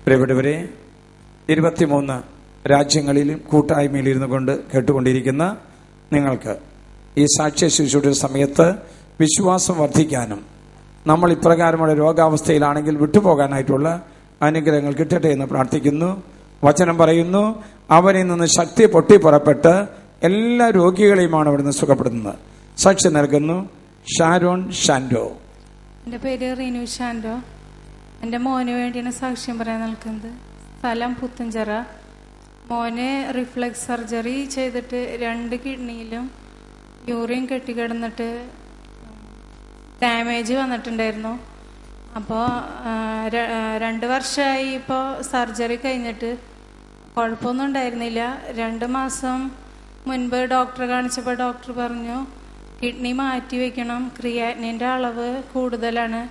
പ്രിയപ്പെട്ടവരെ, 23 രാജ്യങ്ങളിലും കൂട്ടായ്മയിലിരുന്നു കൊണ്ട് കേട്ടുകൊണ്ടിരിക്കുന്ന നിങ്ങൾക്ക് ഈ സാക്ഷ്യ ശുശ്രൂഷ സമയത്ത് വിശ്വാസം വർദ്ധിക്കാനും നമ്മൾ ഇപ്രകാരമുള്ള രോഗാവസ്ഥയിലാണെങ്കിൽ വിട്ടുപോകാനായിട്ടുള്ള അനുഗ്രഹങ്ങൾ കിട്ടട്ടെ എന്ന് പ്രാർത്ഥിക്കുന്നു. വചനം പറയുന്നു, അവനിൽ നിന്ന് ശക്തി പൊട്ടിപ്പുറപ്പെട്ട് എല്ലാ രോഗികളെയുമാണ് അവിടുന്ന് സുഖപ്പെടുത്തുന്നത്. സാക്ഷ്യം നൽകുന്നു ഷാരോൺ ഷാൻഡോ. എൻ്റെ പേര് റീനു ഷാൻഡോ. എൻ്റെ മോന് വേണ്ടിയാണ് സാക്ഷ്യം പറയാൻ നിൽക്കുന്നത്. സ്ഥലം പുത്തഞ്ചിറ. മോന് റിഫ്ലക്സ് സർജറി ചെയ്തിട്ട് 2 കിഡ്നിയിലും യൂറിൻ കെട്ടിക്കിടന്നിട്ട് ഡാമേജ് വന്നിട്ടുണ്ടായിരുന്നു. അപ്പോൾ 2 വർഷമായി ഇപ്പോൾ സർജറി കഴിഞ്ഞിട്ട്. കുഴപ്പമൊന്നും ഉണ്ടായിരുന്നില്ല. 2 മാസം മുൻപ് ഡോക്ടറെ കാണിച്ചപ്പോൾ ഡോക്ടർ പറഞ്ഞു കിഡ്നി മാറ്റി വയ്ക്കണം, ക്രിയാറ്റിനിൻ്റെ അളവ് കൂടുതലാണ്,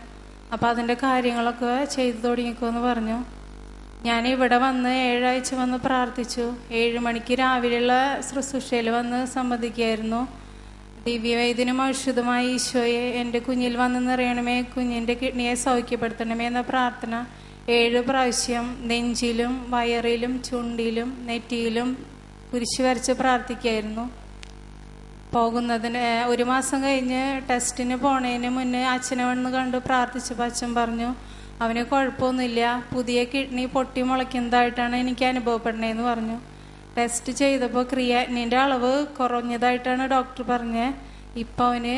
അപ്പോൾ അതിൻ്റെ കാര്യങ്ങളൊക്കെ ചെയ്തു തുടങ്ങിക്കുമെന്ന് പറഞ്ഞു. ഞാൻ ഇവിടെ വന്ന് 7 ആഴ്ച വന്ന് പ്രാർത്ഥിച്ചു. 7 മണിക്ക് രാവിലെയുള്ള ശുശ്രൂഷയിൽ വന്ന് സംബന്ധിക്കുകയായിരുന്നു. ദിവ്യവൈദ്യനും ഔഷധമായ ഈശോയെ എൻ്റെ കുഞ്ഞിൽ വന്ന് നിറയണമേ, കുഞ്ഞിൻ്റെ കിഡ്നിയെ സൗഖ്യപ്പെടുത്തണമേ എന്ന പ്രാർത്ഥന 7 പ്രാവശ്യം നെഞ്ചിലും വയറിലും ചുണ്ടിലും നെറ്റിയിലും കുരിശ് വരച്ച് പ്രാർത്ഥിക്കുകയായിരുന്നു. പോകുന്നതിന് 1 മാസം കഴിഞ്ഞ് ടെസ്റ്റിന് പോണതിന് മുന്നേ അച്ഛനെ വന്ന് കണ്ട് പ്രാർത്ഥിച്ചപ്പോൾ അച്ഛൻ പറഞ്ഞു അവന് കുഴപ്പമൊന്നുമില്ല, പുതിയ കിഡ്നി പൊട്ടി മുളയ്ക്കുന്നതായിട്ടാണ് എനിക്ക് അനുഭവപ്പെടുന്നതെന്ന് പറഞ്ഞു. ടെസ്റ്റ് ചെയ്തപ്പോൾ ക്രിയാറ്റിനിൻ്റെ അളവ് കുറഞ്ഞതായിട്ടാണ് ഡോക്ടർ പറഞ്ഞത്. ഇപ്പം അവന്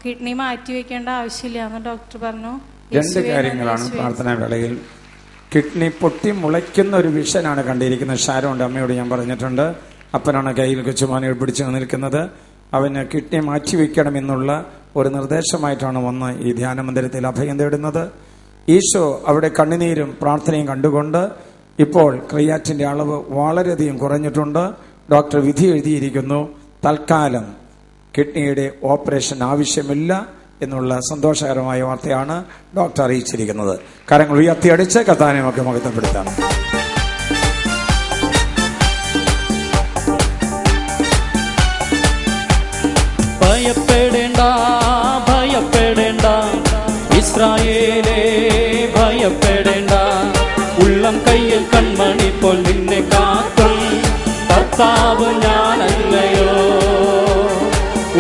കിഡ്നി മാറ്റി വെക്കേണ്ട ആവശ്യമില്ല എന്ന് ഡോക്ടർ പറഞ്ഞു. 2 കാര്യങ്ങളാണ് പ്രാർത്ഥനാ വേളയിൽ. കിഡ്നി പൊട്ടി മുളയ്ക്കുന്ന ഒരു വിഷനാണ് കണ്ടിരിക്കുന്നത്. ഷാരോന്റെ അമ്മയോട് ഞാൻ പറഞ്ഞിട്ടുണ്ട്. അപ്പനാണ് കയ്യിൽ കൊച്ചുമാനുകൾ പിടിച്ചു നിൽക്കുന്നത്. അവന് കിഡ്നി മാറ്റിവെക്കണമെന്നുള്ള ഒരു നിർദ്ദേശമായിട്ടാണ് വന്ന് ഈ ധ്യാന മന്ദിരത്തിൽ അഭയം തേടുന്നത്. ഈശോ അവിടെ കണ്ണുനീരും പ്രാർത്ഥനയും കണ്ടുകൊണ്ട് ഇപ്പോൾ ക്രിയാറ്റിന്റെ അളവ് വളരെയധികം കുറഞ്ഞിട്ടുണ്ട്. ഡോക്ടർ വിധി എഴുതിയിരിക്കുന്നു. തൽക്കാലം കിഡ്നിയുടെ ഓപ്പറേഷൻ ആവശ്യമില്ല എന്നുള്ള സന്തോഷകരമായ വാർത്തയാണ് ഡോക്ടർ അറിയിച്ചിരിക്കുന്നത്. കരങ്ങൾ ഉയർത്തിയടിച്ച് കർത്താവിനെ നമുക്ക് മഹത്വപ്പെടുത്താം. ഭയപ്പെടേണ്ട ഭയപ്പെടേണ്ട ഇസ്രായേലേ ഭയപ്പെടേണ്ട, ഉള്ളം കയ്യിൽ കൺമണി പോൽ നിന്നെ കാക്കും കർത്താവ് ഞാനല്ലയോ.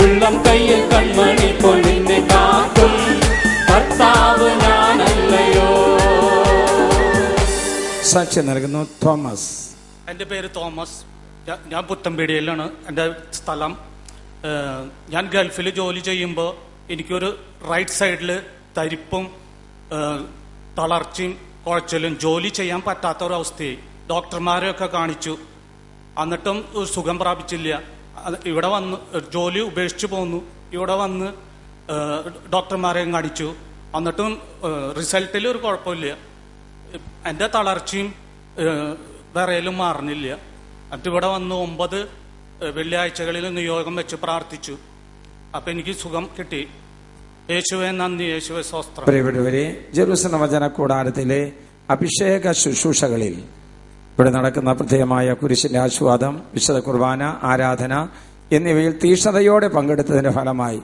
ഉള്ളം കയ്യിൽ കൺമണി പോൽ നിന്നെ കാക്കും കർത്താവ് ഞാനല്ലയോ. സാക്ഷ്യം നൽകുന്നു തോമസ്. എൻ്റെ പേര് തോമസ്. ഞാൻ പുത്തമ്പേടിയിലാണ് എൻ്റെ സ്ഥലം. ഞാൻ ഗൾഫിൽ ജോലി ചെയ്യുമ്പോൾ എനിക്കൊരു റൈറ്റ് സൈഡിൽ തരിപ്പും തളർച്ചയും കുഴച്ചലും ജോലി ചെയ്യാൻ പറ്റാത്തൊരവസ്ഥയായി. ഡോക്ടർമാരെയൊക്കെ കാണിച്ചു, എന്നിട്ടും സുഖം പ്രാപിച്ചില്ല. ഇവിടെ വന്ന് ജോലി ഉപേക്ഷിച്ച് പോന്നു. ഇവിടെ വന്ന് ഡോക്ടർമാരെയും കാണിച്ചു, എന്നിട്ടും റിസൾട്ടിൽ ഒരു കുഴപ്പമില്ല. എൻ്റെ തളർച്ചയും വിറയലും മാറുന്നില്ല. എന്നിട്ട് ഇവിടെ വന്ന് 9 വെള്ളിയാഴ്ചകളിൽ നിയോഗം വെച്ച് പ്രാർത്ഥിച്ചു. അപ്പൊ എനിക്ക് സുഖം കിട്ടി. യേശുവേ നന്ദി, യേശുവേ സ്തോത്രം. പ്രിയപ്പെട്ടവരെ, ജെറുസലേം വചന കൂടാരത്തിലെ അഭിഷേക ശുശ്രൂഷകളിൽ ഇവിടെ നടക്കുന്ന പ്രത്യേകമായ കുരിശിന്റെ ആസ്വാദം, വിശുദ്ധ കുർബാന, ആരാധന എന്നിവയിൽ തീക്ഷ്ണതയോടെ പങ്കെടുത്തതിന്റെ ഫലമായി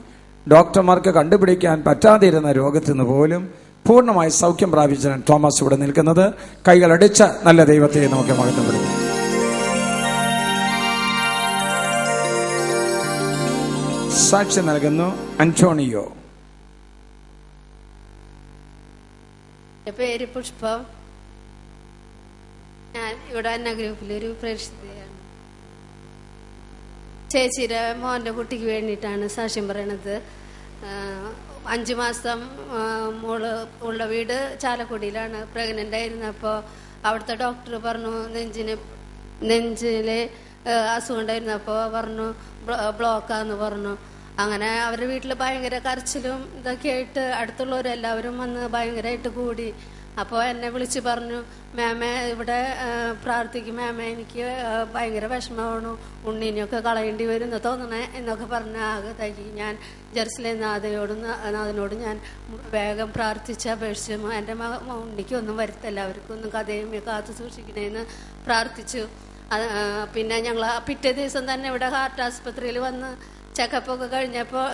ഡോക്ടർമാർക്ക് കണ്ടുപിടിക്കാൻ പറ്റാതിരുന്ന രോഗത്തിൽ നിന്ന് പോലും പൂർണ്ണമായി സൗഖ്യം പ്രാപിച്ച തോമസ് ഇവിടെ നിൽക്കുന്നത്. കൈകളടിച്ച നല്ല ദൈവത്തെ നമുക്ക് മഹത്വപ്പെടുത്താം. സാക്ഷ്യം നൽകുന്നു അന്റോണിയോ. എൻ്റെ പേര് പുഷ്പം. ഞാൻ ഇവിടെ അന്ന ഗ്രൂപ്പിലൊരു പ്രേക്ഷിതയാണ്. ചേച്ചിയുടെ മോൻ്റെ കുട്ടിക്ക് വേണ്ടിയിട്ടാണ് സാക്ഷ്യം പറയണത്. 5 മാസം മോള് ഉള്ള വീട് ചാലക്കുടിയിലാണ്. പ്രഗ്നൻ്റ് ആയിരുന്നപ്പോൾ അവിടുത്തെ ഡോക്ടർ പറഞ്ഞു നെഞ്ചിലെ അസുഖം ഉണ്ടായിരുന്നപ്പോൾ പറഞ്ഞു ബ്ലോക്കാന്ന് പറഞ്ഞു. അങ്ങനെ അവരുടെ വീട്ടിൽ ഭയങ്കര കരച്ചിലും ഇതൊക്കെ ആയിട്ട് അടുത്തുള്ളവരെല്ലാവരും വന്ന് ഭയങ്കരമായിട്ട് കൂടി. അപ്പോൾ എന്നെ വിളിച്ച് പറഞ്ഞു, മാമേ ഇവിടെ പ്രാർത്ഥിക്കും മാമേ, എനിക്ക് ഭയങ്കര വിഷമമാണ്, ഉണ്ണീനെയൊക്കെ കളയേണ്ടി വരും എന്ന് തോന്നണേ എന്നൊക്കെ പറഞ്ഞ് ആകെ തകി. ഞാൻ ജെറുസലേം നാഥനോട് ഞാൻ വേഗം പ്രാർത്ഥിച്ച് അപേക്ഷിച്ചു, എൻ്റെ ഉണ്ണിക്കൊന്നും വരുത്തല്ല, അവർക്കൊന്നും കഥയും കാത്തു സൂക്ഷിക്കണേന്ന് പ്രാർത്ഥിച്ചു. പിന്നെ ഞങ്ങൾ പിറ്റേ ദിവസം തന്നെ ഇവിടെ ഹാർട്ട് ആസ്പത്രിയിൽ വന്ന് ചെക്കപ്പൊക്കെ കഴിഞ്ഞപ്പോൾ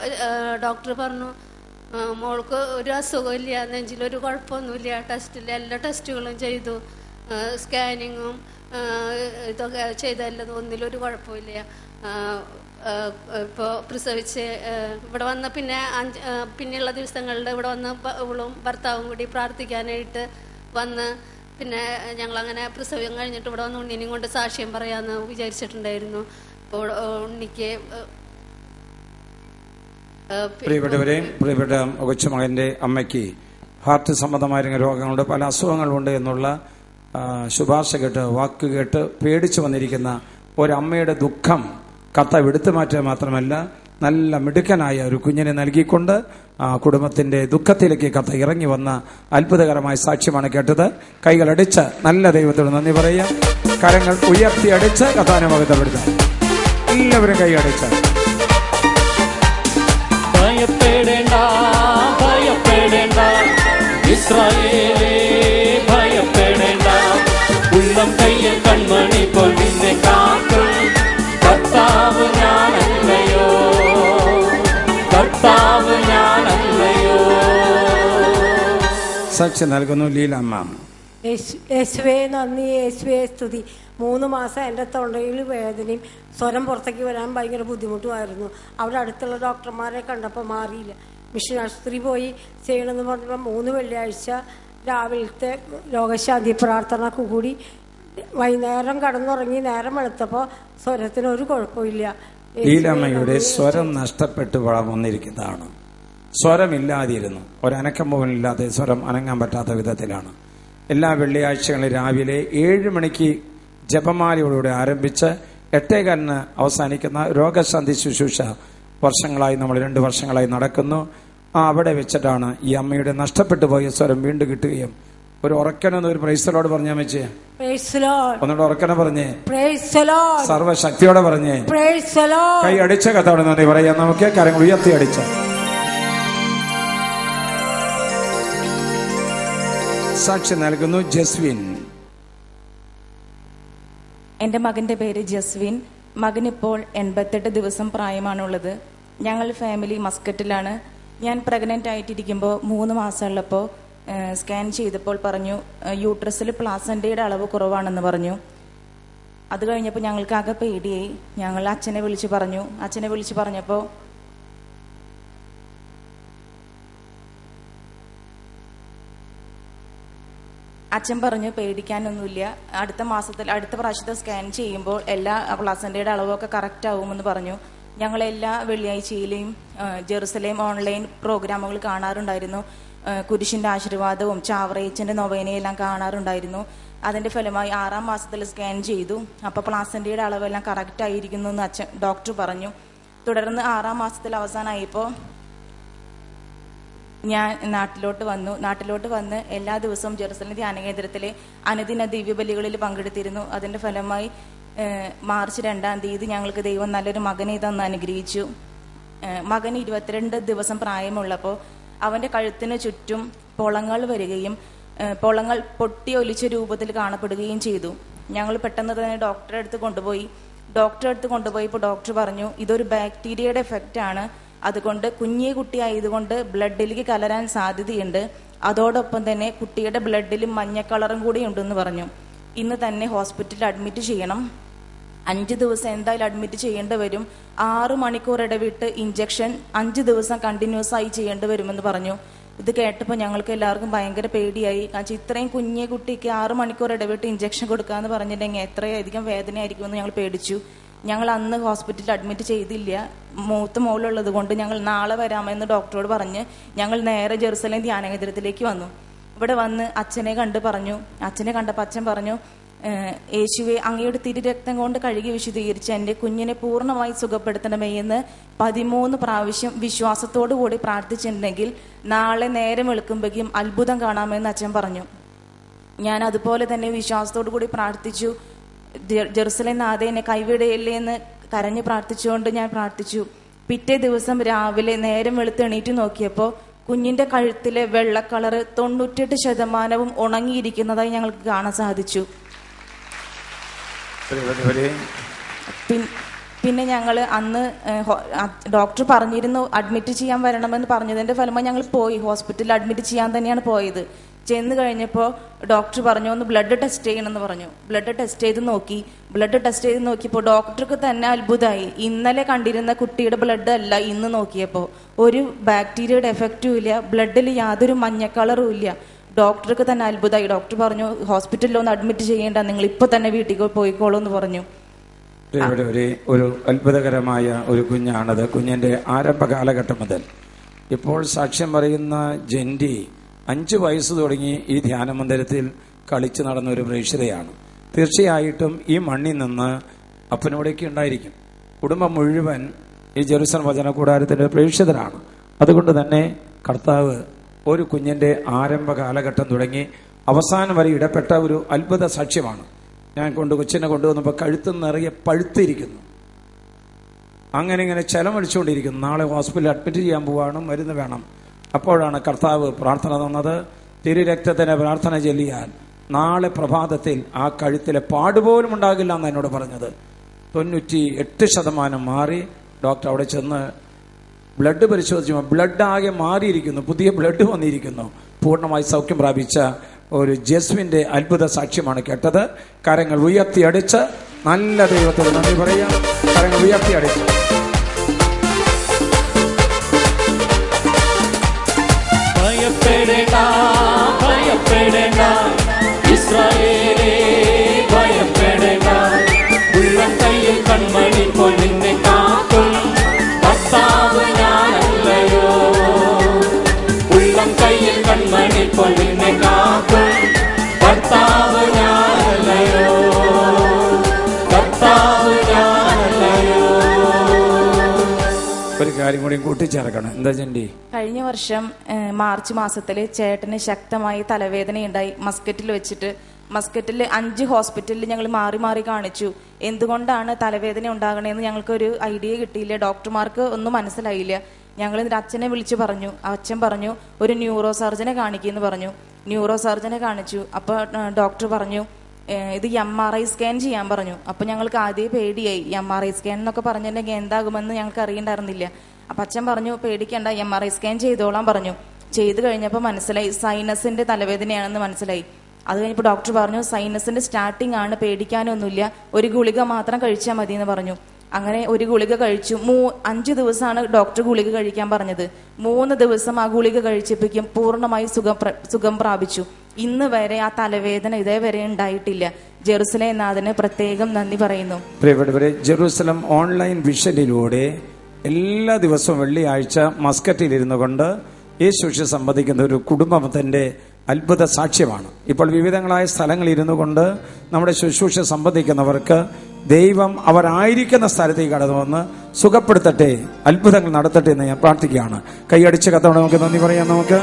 ഡോക്ടർ പറഞ്ഞു മോൾക്ക് ഒരു അസുഖമില്ല, നെഞ്ചിലൊരു കുഴപ്പമൊന്നുമില്ല, എല്ലാ ടെസ്റ്റുകളും ചെയ്തു. സ്കാനിങ്ങും ഇതൊക്കെ ചെയ്തല്ലോ, ഒന്നിലൊരു കുഴപ്പമില്ല. ഇപ്പോൾ പ്രസവിച്ച് ഇവിടെ വന്ന് പിന്നെയുള്ള ദിവസങ്ങളിൽ ഇവിടെ വന്ന് ഇവളും ഭർത്താവും കൂടി പ്രാർത്ഥിക്കാനായിട്ട് വന്ന്, പിന്നെ ഞങ്ങളങ്ങനെ പ്രസവം കഴിഞ്ഞിട്ട് ഇവിടെ വന്ന് ഉണ്ണിനെയും കൊണ്ട് സാക്ഷ്യം പറയാമെന്ന് വിചാരിച്ചിട്ടുണ്ടായിരുന്നു. ഇപ്പോൾ ഉണ്ണിക്ക് പ്രിയപ്പെട്ട കൊച്ചുമകന്റെ അമ്മയ്ക്ക് ഹാർട്ട് സംബന്ധമായ രോഗങ്ങളുണ്ട്, പല അസുഖങ്ങളുണ്ട് എന്നുള്ള ശുപാർശ കേട്ട് വാക്ക് കേട്ട് പേടിച്ചു വന്നിരിക്കുന്ന ഒരമ്മയുടെ ദുഃഖം കർത്താവ് എടുത്തു മാറ്റുക മാത്രമല്ല, നല്ല മിടുക്കനായ ഒരു കുഞ്ഞിനെ നൽകിക്കൊണ്ട് ആ കുടുംബത്തിന്റെ ദുഃഖത്തിലേക്ക് കർത്താവ് ഇറങ്ങി വന്ന അത്ഭുതകരമായ സാക്ഷ്യമാണ് കേട്ടത്. കൈകളടിച്ച് നല്ല ദൈവത്തോട് നന്ദി പറയാം. കരങ്ങൾ ഉയർത്തി അടിച്ച് കർത്താവിനെ മഹത്വപ്പെടുത്താം. എല്ലാവരും കൈയടിച്ച്. ഭയപ്പെടേണ്ട ഭയപ്പെടേണ്ട ഇസ്രായേലേ ഭയപ്പെടേണ്ട, ഉള്ളം കയ്യിൽ കൺമണി പോൽ നിന്നെ കാക്കും കർത്താവ് ഞാനല്ലയോ, കർത്താവ് ഞാനല്ലയോ. സാക്ഷ്യം നൽകുന്നു ലീലമ്മ. യേശുവേ നന്ദി, യേശുവേ സ്തുതി. 3 മാസം എൻ്റെ തൊണ്ടയിൽ വേദനയും സ്വരം പുറത്തേക്ക് വരാൻ ഭയങ്കര ബുദ്ധിമുട്ടുമായിരുന്നു. അവിടെ അടുത്തുള്ള ഡോക്ടർമാരെ കണ്ടപ്പോൾ മാറിയില്ല. മിഷൻ ആശുപത്രി പോയി ചെയ്യണമെന്ന് പറഞ്ഞപ്പോൾ 3 വെള്ളിയാഴ്ച രാവിലത്തെ രോഗശാന്തി പ്രാർത്ഥനക്ക് കൂടി വൈകുന്നേരം കടന്നുറങ്ങി നേരം വെളുത്തപ്പോൾ സ്വരത്തിനൊരു കുഴപ്പമില്ല. ലീലമ്മയുടെ സ്വരം നഷ്ടപ്പെട്ട് വന്നിരിക്കുന്നതാണ്. സ്വരമില്ലാതിരുന്നു, ഒരനക്കം പോലും ഇല്ലാതെ സ്വരം അനങ്ങാൻ പറ്റാത്ത വിധത്തിലാണ്. എല്ലാ വെള്ളിയാഴ്ചകളിലും രാവിലെ 7 മണിക്ക് ജപമാലയോടുകൂടി ആരംഭിച്ച് 8:15 അവസാനിക്കുന്ന രോഗശാന്തി ശുശ്രൂഷ വർഷങ്ങളായി, നമ്മൾ 2 വർഷങ്ങളായി നടക്കുന്നു. അവിടെ വെച്ചിട്ടാണ് ഈ അമ്മയുടെ നഷ്ടപ്പെട്ടു പോയ സ്വരം വീണ്ടും കിട്ടുകയും. ഒരു ഉറക്കനെന്ന് ഒരു പ്രൈസലോട് പറഞ്ഞാൽ വെച്ചേ, ഒന്നുകൂടെ ഉറക്കനെ പറഞ്ഞേ, സർവശക്തിയോടെ പറഞ്ഞേ, കൈ അടിച്ച കഥയോടെ നന്ദി പറയാം. നമുക്ക് കരങ്ങൾ ഉയർത്തി അടിച്ച. സാക്ഷി നൽകുന്നു ജസ്വിൻ. എൻ്റെ മകൻ്റെ പേര് ജസ്വിൻ. മകനിപ്പോൾ 88 ദിവസം പ്രായമാണുള്ളത്. ഞങ്ങൾ ഫാമിലി മസ്കറ്റിലാണ്. ഞാൻ പ്രഗ്നൻ്റ് ആയിട്ടിരിക്കുമ്പോൾ 3 മാസമുള്ളപ്പോൾ സ്കാൻ ചെയ്തപ്പോൾ പറഞ്ഞു യൂട്രസിൽ പ്ലാസൻ്റയുടെ അളവ് കുറവാണെന്ന് പറഞ്ഞു. അത് കഴിഞ്ഞപ്പോൾ ഞങ്ങൾക്ക് ആകെ പേടിയായി. ഞങ്ങൾ അച്ഛനെ വിളിച്ച് പറഞ്ഞപ്പോൾ അച്ഛൻ പറഞ്ഞു പേടിക്കാനൊന്നുമില്ല, അടുത്ത പ്രാവശ്യത്തെ സ്കാൻ ചെയ്യുമ്പോൾ എല്ലാ പ്ലാസൻ്റയുടെ അളവൊക്കെ കറക്റ്റ് ആവുമെന്ന് പറഞ്ഞു. ഞങ്ങളെല്ലാ വെള്ളിയാഴ്ചയിലെയും ജെറുസലേം ഓൺലൈൻ പ്രോഗ്രാമുകൾ കാണാറുണ്ടായിരുന്നു. കുരിശിൻ്റെ ആശീർവാദവും ചാവറയച്ചൻ്റെ നൊവേനയെല്ലാം കാണാറുണ്ടായിരുന്നു. അതിൻ്റെ ഫലമായി 6-ാം മാസത്തിൽ സ്കാൻ ചെയ്തു. അപ്പോൾ പ്ലാസൻ്റയുടെ അളവെല്ലാം കറക്റ്റ് ആയിരിക്കുന്നു എന്ന് ഡോക്ടർ പറഞ്ഞു. തുടർന്ന് 6-ാം മാസത്തിൽ അവസാനമായപ്പോൾ ഞാൻ നാട്ടിലോട്ട് വന്ന് എല്ലാ ദിവസവും ജെറുസലേം ധ്യാനകേന്ദ്രത്തിലെ അനുദിന ദിവ്യബലികളിൽ പങ്കെടുത്തിരുന്നു. അതിൻ്റെ ഫലമായി മാർച്ച് 2-ാം തീയതി ഞങ്ങൾക്ക് ദൈവം നല്ലൊരു മകനെ തന്ന് അനുഗ്രഹിച്ചു. മകന് 22 ദിവസം പ്രായമുള്ളപ്പോൾ അവൻ്റെ കഴുത്തിന് ചുറ്റും പൊളങ്ങൾ വരികയും പൊളങ്ങൾ പൊട്ടി ഒലിച്ച രൂപത്തിൽ കാണപ്പെടുകയും ചെയ്തു. ഞങ്ങൾ പെട്ടെന്ന് തന്നെ ഡോക്ടറെ അടുത്ത് കൊണ്ടുപോയപ്പോൾ ഡോക്ടർ പറഞ്ഞു ഇതൊരു ബാക്ടീരിയയുടെ എഫക്റ്റ് ആണ്, അതുകൊണ്ട് കുഞ്ഞേ കുട്ടിയായതുകൊണ്ട് ബ്ലഡിലേക്ക് കലരാൻ സാധ്യതയുണ്ട്, അതോടൊപ്പം തന്നെ കുട്ടിയുടെ ബ്ലഡിലും മഞ്ഞ കളറും കൂടി ഉണ്ടെന്ന് പറഞ്ഞു. ഇന്ന് തന്നെ ഹോസ്പിറ്റലിൽ അഡ്മിറ്റ് ചെയ്യണം, 5 ദിവസം എന്തായാലും അഡ്മിറ്റ് ചെയ്യേണ്ടി വരും, 6 മണിക്കൂർ ഇടവിട്ട് ഇഞ്ചക്ഷൻ 5 ദിവസം കണ്ടിന്യൂസ് ആയി ചെയ്യേണ്ടി വരുമെന്ന് പറഞ്ഞു. ഇത് കേട്ടപ്പോൾ ഞങ്ങൾക്ക് എല്ലാവർക്കും ഭയങ്കര പേടിയായി. കാരണം ഇത്രയും കുഞ്ഞേ കുട്ടിക്ക് 6 മണിക്കൂർ ഇടവിട്ട് ഇഞ്ചക്ഷൻ കൊടുക്കാന്ന് പറഞ്ഞിട്ടുണ്ടെങ്കിൽ എത്രയധികം വേദനയായിരിക്കുമെന്ന് ഞങ്ങൾ പേടിച്ചു. ഞങ്ങൾ അന്ന് ഹോസ്പിറ്റലിൽ അഡ്മിറ്റ് ചെയ്തില്ല. മൂത്ത മോളുള്ളത് കൊണ്ട് ഞങ്ങൾ നാളെ വരാമെന്ന് ഡോക്ടറോട് പറഞ്ഞ് ഞങ്ങൾ നേരെ ജെറുസലേം ധ്യാനകേന്ദ്രത്തിലേക്ക് വന്നു. ഇവിടെ വന്ന് അച്ഛനെ കണ്ടപ്പോൾ അച്ഛൻ പറഞ്ഞു യേശുവെ അങ്ങയുടെ തിരുരക്തം കൊണ്ട് കഴുകി വിശുദ്ധീകരിച്ച് എൻ്റെ കുഞ്ഞിനെ പൂർണ്ണമായി സുഖപ്പെടുത്തണമേ എന്ന് 13 പ്രാവശ്യം വിശ്വാസത്തോടു കൂടി പ്രാർത്ഥിച്ചിട്ടുണ്ടെങ്കിൽ നാളെ നേരം വെളുക്കുമ്പോഴേക്കും അത്ഭുതം കാണാമെന്ന് അച്ഛൻ പറഞ്ഞു. ഞാൻ അതുപോലെ തന്നെ വിശ്വാസത്തോടു കൂടി പ്രാർത്ഥിച്ചു. ജെറുസലേം നാഥേ എന്നെ കൈവിടയില്ലേ എന്ന് കരഞ്ഞ് പ്രാർത്ഥിച്ചുകൊണ്ട് ഞാൻ പ്രാർത്ഥിച്ചു. പിറ്റേ ദിവസം രാവിലെ നേരം വെളുത്ത് എണീറ്റ് നോക്കിയപ്പോൾ കുഞ്ഞിന്റെ കഴുത്തിലെ വെള്ളക്കളറ് 98% ഉണങ്ങിയിരിക്കുന്നതായി ഞങ്ങൾക്ക് കാണാൻ സാധിച്ചു. പിന്നെ ഞങ്ങൾ അന്ന് ഡോക്ടർ പറഞ്ഞിരുന്നു അഡ്മിറ്റ് ചെയ്യാൻ വരണമെന്ന് പറഞ്ഞതിന്റെ ഫലമായി ഞങ്ങൾ പോയി ഹോസ്പിറ്റലിൽ അഡ്മിറ്റ് ചെയ്യാൻ തന്നെയാണ് പോയത്. ചെന്ന് കഴിഞ്ഞപ്പോൾ ഡോക്ടർ പറഞ്ഞു ഒന്ന് ബ്ലഡ് ടെസ്റ്റ് ചെയ്യണമെന്ന് പറഞ്ഞു. ബ്ലഡ് ടെസ്റ്റ് ചെയ്ത് നോക്കിയപ്പോൾ ഡോക്ടർക്ക് തന്നെ അത്ഭുതമായി. ഇന്നലെ കണ്ടിരുന്ന കുട്ടിയുടെ ബ്ലഡ് അല്ല ഇന്ന് നോക്കിയപ്പോൾ. ഒരു ബാക്ടീരിയയുടെ എഫക്റ്റും ഇല്ല, ബ്ലഡിൽ യാതൊരു മഞ്ഞ കളറും ഇല്ല. ഡോക്ടർക്ക് തന്നെ അത്ഭുതമായി. ഡോക്ടർ പറഞ്ഞു ഹോസ്പിറ്റലിൽ ഒന്ന് അഡ്മിറ്റ് ചെയ്യേണ്ട, നിങ്ങൾ ഇപ്പൊ തന്നെ വീട്ടിൽ പോയിക്കോളൂ എന്ന് പറഞ്ഞു. ഒരു അത്ഭുതകരമായ ഒരു കുഞ്ഞാണത്. കുഞ്ഞിന്റെ ആരംഭ കാലഘട്ടം മുതൽ ഇപ്പോൾ സാക്ഷ്യം പറയുന്ന ജെന്റി 5 വയസ്സ് തുടങ്ങി ഈ ധ്യാന മന്ദിരത്തിൽ കളിച്ചു നടന്ന ഒരു പ്രേക്ഷിതയാണ്. തീർച്ചയായിട്ടും ഈ മണ്ണിൽ നിന്ന് അപ്പനോടൊക്കെ ഉണ്ടായിരിക്കും. കുടുംബം മുഴുവൻ ഈ ജെറുസലേം വചന കൂടാരത്തിന്റെ പ്രേക്ഷിതരാണ്. അതുകൊണ്ട് തന്നെ കർത്താവ് ഒരു കുഞ്ഞിന്റെ ആരംഭ കാലഘട്ടം തുടങ്ങി അവസാനം വരെ ഇടപെട്ട ഒരു അത്ഭുത സാക്ഷ്യമാണ്. ഞാൻ കൊച്ചിനെ കൊണ്ടുവന്നപ്പോൾ കഴുത്ത് നിറയെ പഴുത്തിരിക്കുന്നു. അങ്ങനെ ഇങ്ങനെ ചെലമടിച്ചുകൊണ്ടിരിക്കുന്നു. നാളെ ഹോസ്പിറ്റലിൽ അഡ്മിറ്റ് ചെയ്യാൻ പോവാണ്, മരുന്ന് വേണം. അപ്പോഴാണ് കർത്താവ് പ്രാർത്ഥന തന്നത്. തിരുരക്തത്തിന് പ്രാർത്ഥന ചൊല്ലിയാൽ നാളെ പ്രഭാതത്തിൽ ആ കഴുത്തിലെ പാടുപോലും ഉണ്ടാകില്ല എന്ന് എന്നോട് പറഞ്ഞത്. 98% മാറി. ഡോക്ടർ അവിടെ ചെന്ന് ബ്ലഡ് പരിശോധിച്ചു. ബ്ലഡ് ആകെ മാറിയിരിക്കുന്നു, പുതിയ ബ്ലഡ് വന്നിരിക്കുന്നു. പൂർണ്ണമായി സൗഖ്യം പ്രാപിച്ച ഒരു ജസ്വിന്റെ അത്ഭുത സാക്ഷ്യമാണ് കേട്ടത്. കരങ്ങൾ ഉയർത്തിയടിച്ച് നല്ല ദൈവത്തോട് നന്ദി പറയാം. കരങ്ങൾ ഉയർത്തിയടിച്ച് ഭയപ്പെടേണ്ട, ഭയപ്പെടേണ്ട, ഇസ്രായേലേ ഭയപ്പെടേണ്ട. ഉള്ളം കയ്യിൽ കൺമണി പോൽ നിന്നെ കാക്കും കർത്താവ് ഞാനല്ലയോ. ഉള്ളം കയ്യിൽ കൺമണി പോൽ നിന്നെ കാക്കും കർത്താവ് ഞാനല്ലയോ. കർത്താവ് ഞാനല്ലയോ. ഒരു കാര്യം കൂടി കൂട്ടിച്ചേർക്കണം. എന്താ ചെണ്ടി? കഴിഞ്ഞ വർഷം മാർച്ച് മാസത്തില് ചേട്ടന് ശക്തമായി തലവേദനയുണ്ടായി. മസ്കറ്റിൽ 5 ഹോസ്പിറ്റലിൽ ഞങ്ങൾ മാറി മാറി കാണിച്ചു. എന്തുകൊണ്ടാണ് തലവേദന ഉണ്ടാകണേന്ന് ഞങ്ങൾക്കൊരു ഐഡിയ കിട്ടിയില്ല. ഡോക്ടർമാർക്ക് ഒന്നും മനസ്സിലായില്ല. ഞങ്ങൾ അച്ഛനെ വിളിച്ചു പറഞ്ഞു. അച്ഛൻ പറഞ്ഞു ഒരു ന്യൂറോ സർജനെ കാണിക്കുമെന്ന് പറഞ്ഞു. ന്യൂറോ സർജനെ കാണിച്ചു. അപ്പോൾ ഡോക്ടർ പറഞ്ഞു ഇത് MRI സ്കാൻ ചെയ്യാൻ പറഞ്ഞു. അപ്പോൾ ഞങ്ങൾക്ക് ആദ്യം പേടിയായി. MRI സ്കാൻ എന്നൊക്കെ പറഞ്ഞിട്ടുണ്ടെങ്കിൽ എന്താകുമെന്ന് ഞങ്ങൾക്ക് അറിയണ്ടായിരുന്നില്ല. അപ്പം അച്ഛൻ പറഞ്ഞു പേടിക്കേണ്ട, MRI സ്കാൻ ചെയ്തോളാൻ പറഞ്ഞു. ചെയ്ത് കഴിഞ്ഞപ്പോൾ മനസ്സിലായി സൈനസിന്റെ തലവേദനയാണെന്ന് മനസ്സിലായി. അത് കഴിഞ്ഞപ്പോൾ ഡോക്ടർ പറഞ്ഞു സൈനസിന്റെ സ്റ്റാർട്ടിംഗ് ആണ്, പേടിക്കാനൊന്നുമില്ല, ഒരു ഗുളിക മാത്രം കഴിച്ചാൽ മതി എന്ന് പറഞ്ഞു. അങ്ങനെ ഒരു ഗുളിക കഴിച്ചു. 5 ദിവസമാണ് ഡോക്ടർ ഗുളിക കഴിക്കാൻ പറഞ്ഞത്. 3 ദിവസം ആ ഗുളിക കഴിച്ചപ്പോഴേക്കും പൂർണ്ണമായി സുഖം പ്രാപിച്ചു. ഇന്ന് വരെ ആ തലവേദന ഇതേവരെ ഉണ്ടായിട്ടില്ല. ജെറുസലേം നാഥന് പ്രത്യേകം നന്ദി പറയുന്നു. പ്രിയപ്പെട്ടവരെ, ജെറുസലേം ഓൺലൈൻ വിഷനിലൂടെ എല്ലാ ദിവസവും വെള്ളിയാഴ്ച മസ്കറ്റിൽ ഇരുന്നു കൊണ്ട് ഈ ശുശ്രൂഷ സംബന്ധിക്കുന്ന ഒരു കുടുംബത്തിന്റെ അത്ഭുത സാക്ഷ്യമാണ്. ഇപ്പോൾ വിവിധങ്ങളായ സ്ഥലങ്ങളിൽ ഇരുന്നു കൊണ്ട് നമ്മുടെ ശുശ്രൂഷ സംബന്ധിക്കുന്നവർക്ക് ദൈവം അവരായിരിക്കുന്ന സ്ഥലത്തേക്ക് കടന്നു വന്ന് സുഖപ്പെടുത്തട്ടെ, അത്ഭുതങ്ങൾ നടത്തട്ടെ എന്ന് ഞാൻ പ്രാർത്ഥിക്കുകയാണ്. കൈയടിച്ച് കത്തോടെ നമുക്ക് നന്ദി പറയാം. നമുക്ക്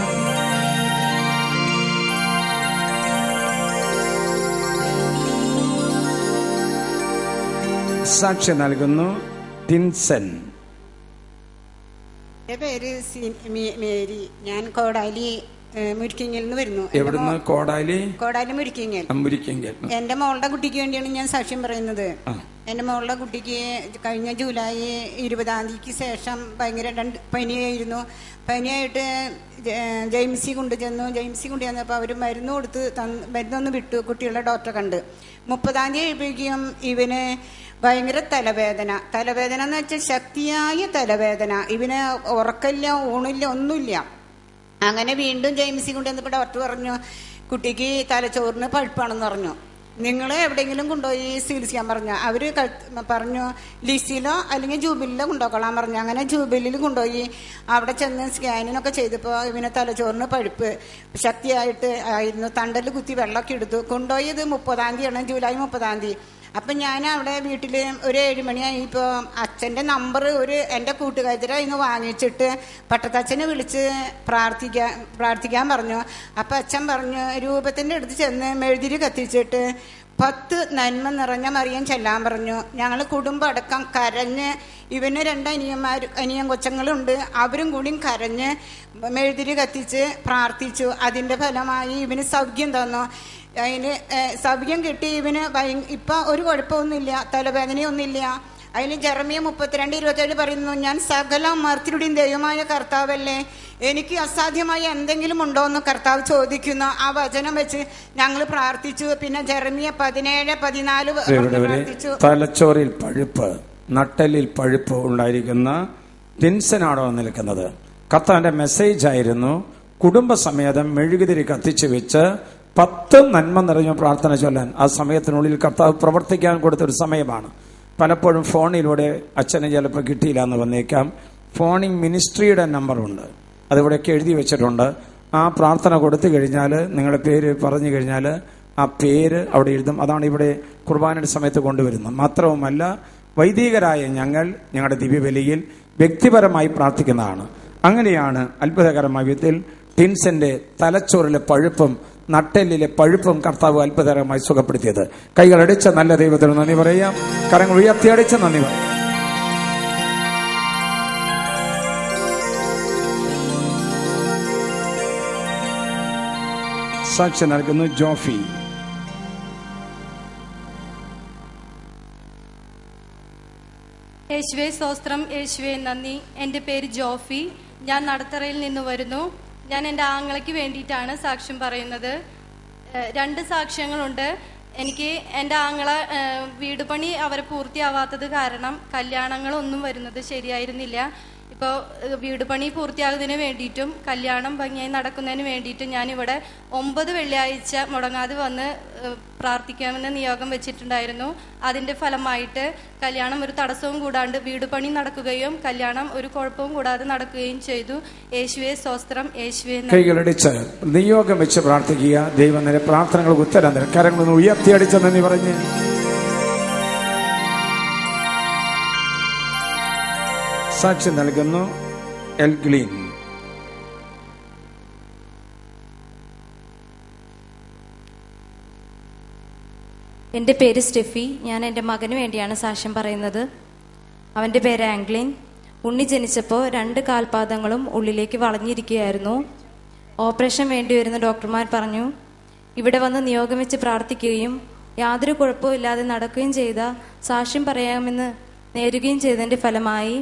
സാക്ഷ്യം നൽകുന്നു ടിൻസൻ. എന്റെ പേര് മേരി. ഞാൻ കോടാലി മുരിക്കിങ്ങൽ നിന്ന് വരുന്നു. എവിടുന്ന്? കോടാലി മുരിക്കിങ്ങൽ. എന്റെ മോളുടെ കുട്ടിക്ക് വേണ്ടിയാണ് ഞാൻ സാക്ഷ്യം പറയുന്നത്. എന്റെ മോളുടെ കുട്ടിക്ക് കഴിഞ്ഞ ജൂലൈ 20 ശേഷം ഭയങ്കര പനിയായിരുന്നു. പനിയായിട്ട് ജെയിംസി കൊണ്ടുചെന്നു. കൊണ്ടുചെന്നപ്പോൾ അവർ മരുന്ന് കൊടുത്ത് മരുന്നൊന്ന് വിട്ടു. കുട്ടികളുടെ ഡോക്ടറെ കണ്ട് 30 കഴിയുമ്പോഴേക്കും ഇവന് ഭയങ്കര തലവേദന എന്ന് വെച്ചാൽ ശക്തിയായ തലവേദന. ഇവന് ഉറക്കമില്ല, ഊണില്ല, ഒന്നുമില്ല. അങ്ങനെ വീണ്ടും ജെയിംസി കൊണ്ടുവന്നപ്പോൾ ഡോക്ടർ പറഞ്ഞു കുട്ടിക്ക് തലച്ചോറിന് പഴുപ്പാണെന്ന് പറഞ്ഞു. നിങ്ങൾ എവിടെയെങ്കിലും കൊണ്ടുപോയി ചികിത്സിക്കാൻ പറഞ്ഞു. അവർ പറഞ്ഞു ലിസിലോ അല്ലെങ്കിൽ ജൂബിലിലോ കൊണ്ടുപോയിക്കൊള്ളാൻ പറഞ്ഞു. അങ്ങനെ ജൂബിലിൽ കൊണ്ടുപോയി അവിടെ ചെന്ന് സ്കാനിനൊക്കെ ചെയ്തപ്പോൾ ഇവന് തലച്ചോറിന് പഴുപ്പ് ശക്തിയായിട്ട് ആയിരുന്നു. തണ്ടൽ കുത്തി വെള്ളമൊക്കെ എടുത്തു. കൊണ്ടുപോയത് 30 ജൂലൈ 30. അപ്പം ഞാൻ അവിടെ വീട്ടിൽ ഒരു 7 മണിയായി. ഇപ്പോൾ അച്ഛൻ്റെ നമ്പർ എൻ്റെ കൂട്ടുകാരിയുടെ ഇന്ന് വാങ്ങിച്ചിട്ട് പട്ടത്തച്ഛനെ വിളിച്ച് പ്രാർത്ഥിക്കാൻ പറഞ്ഞു. അപ്പം അച്ഛൻ പറഞ്ഞു രൂപത്തിൻ്റെ അടുത്ത് ചെന്ന് മെഴുതിരി കത്തിച്ചിട്ട് 10 നന്മ നിറഞ്ഞ മറിയം ചെല്ലാൻ പറഞ്ഞു. ഞങ്ങൾ കുടുംബം അടക്കം കരഞ്ഞ്, ഇവന് 2 അനിയൻ കൊച്ചങ്ങളുണ്ട്, അവരും കൂടിയും കരഞ്ഞ് മെഴുതിരി കത്തിച്ച് പ്രാർത്ഥിച്ചു. അതിൻ്റെ ഫലമായി ഇവന് സൗഖ്യം തന്നു. അതിന് സൗഖ്യം കിട്ടി. ഇവന് ഇപ്പം ഒരു കുഴപ്പമൊന്നുമില്ല, തലവേദനയൊന്നുമില്ല. അതിന് ജെറമിയ 32:27 പറയുന്നു ഞാൻ സകല മർത്യരുടെയും ദൈവമായ കർത്താവല്ലേ, എനിക്ക് അസാധ്യമായ എന്തെങ്കിലും ഉണ്ടോ എന്ന് കർത്താവ് ചോദിക്കുന്നു. ആ വചനം വെച്ച് ഞങ്ങൾ പ്രാർത്ഥിച്ചു. പിന്നെ ജെറമിയ 17:14 പ്രാർത്ഥിച്ചു. തലച്ചോറിൽ പഴുപ്പ്, നട്ടലിൽ പഴുപ്പ് ഉണ്ടായിരിക്കുന്ന ടിൻസനാണോ നിൽക്കുന്നത്? കർത്താവിന്റെ മെസ്സേജ് ആയിരുന്നു, കുടുംബസമേതം മെഴുകുതിരി കത്തിച്ചു വെച്ച് 10 നന്മ നിറഞ്ഞ പ്രാർത്ഥന ചൊല്ലാൻ. ആ സമയത്തിനുള്ളിൽ കർത്താവ് പ്രവർത്തിക്കാൻ കൊടുത്തൊരു സമയമാണ്. പലപ്പോഴും ഫോണിലൂടെ അച്ഛന് ചിലപ്പോൾ കിട്ടിയില്ല എന്ന് വന്നേക്കാം. ഫോണിംഗ് മിനിസ്ട്രിയുടെ നമ്പറുണ്ട്, അതിവിടെയൊക്കെ എഴുതി വെച്ചിട്ടുണ്ട്. ആ പ്രാർത്ഥന കൊടുത്തു കഴിഞ്ഞാൽ, നിങ്ങളുടെ പേര് പറഞ്ഞു കഴിഞ്ഞാൽ ആ പേര് അവിടെ എഴുതും. അതാണ് ഇവിടെ കുർബാനയുടെ സമയത്ത് കൊണ്ടുവരുന്നത്. മാത്രവുമല്ല, വൈദികരായ ഞങ്ങളുടെ ദിവ്യബലിയിൽ വ്യക്തിപരമായി പ്രാർത്ഥിക്കുന്നതാണ്. അങ്ങനെയാണ് അത്ഭുതകരമായ വിധത്തിൽ ടിൻസിന്റെ തലച്ചോറിലെ പഴുപ്പും നട്ടെല്ലിലെ പഴുപ്പും കർത്താവ് അത്ഭുതകരമായി സുഖപ്പെടുത്തിയത്. കൈകളടിച്ച നല്ല ദൈവത്തിന് നന്ദി പറയാം. കരങ്ങൾ ഉയർത്തിയടിച്ച നന്ദി പറയാം. സാക്ഷി നൽകുന്നു ജോഫി. യേശുവേ സ്തോത്രം, യേശുവേ നന്ദി. എൻ്റെ പേര് ജോഫി. ഞാൻ നടത്തറയിൽ നിന്ന് വരുന്നു. ഞാൻ എൻ്റെ ആങ്ങളയ്ക്ക് വേണ്ടിയിട്ടാണ് സാക്ഷ്യം പറയുന്നത്. 2 സാക്ഷ്യങ്ങളുണ്ട്. എനിക്ക് എൻ്റെ ആങ്ങള വീട് പണി അവർ പൂർത്തിയാവാത്തത് കാരണം കല്യാണങ്ങളൊന്നും വരുന്നത് ശരിയായിരുന്നില്ല. ഇപ്പോൾ വീട് പണി പൂർത്തിയാകുന്നതിന് വേണ്ടിയിട്ടും കല്യാണം ഭംഗിയായി നടക്കുന്നതിന് വേണ്ടിയിട്ടും ഞാനിവിടെ 9 വെള്ളിയാഴ്ച മുടങ്ങാതെ വന്ന് പ്രാർത്ഥിക്കാമെന്ന് നിയോഗം വെച്ചിട്ടുണ്ടായിരുന്നു. അതിൻ്റെ ഫലമായിട്ട് കല്യാണം ഒരു തടസ്സവും കൂടാണ്ട് വീട് പണി നടക്കുകയും കല്യാണം ഒരു കുഴപ്പവും കൂടാതെ നടക്കുകയും ചെയ്തു. യേശുവേ സ്തോത്രം, യേശുവേ. കൈകളടിച്ച് നിയോഗം വെച്ച് പ്രാർത്ഥിക്കുക. ദൈവം നിന്റെ പ്രാർത്ഥനകൾക്ക് ഉത്തരം തരും. കരങ്ങളൊന്ന് ഉയർത്തിയടിച്ച നന്ദി പറഞ്ഞ് സാക്ഷി നൽകുന്നു എൽഗ്ലീൻ. എൻ്റെ പേര് സ്റ്റെഫി. ഞാൻ എൻ്റെ മകന് വേണ്ടിയാണ് സാക്ഷ്യം പറയുന്നത്. അവൻ്റെ പേര് ആംഗ്ലിൻ. ഉണ്ണി ജനിച്ചപ്പോൾ 2 കാൽപാദങ്ങളും ഉള്ളിലേക്ക് വളഞ്ഞിരിക്കുകയായിരുന്നു. ഓപ്പറേഷൻ വേണ്ടി വരുന്ന ഡോക്ടർമാർ പറഞ്ഞു. ഇവിടെ വന്ന് നിയോഗം വെച്ച് പ്രാർത്ഥിക്കുകയും യാതൊരു കുഴപ്പവും ഇല്ലാതെ നടക്കുകയും ചെയ്ത സാക്ഷ്യം പറയാമെന്ന് നേരുകയും ചെയ്തതിൻ്റെ ഫലമായി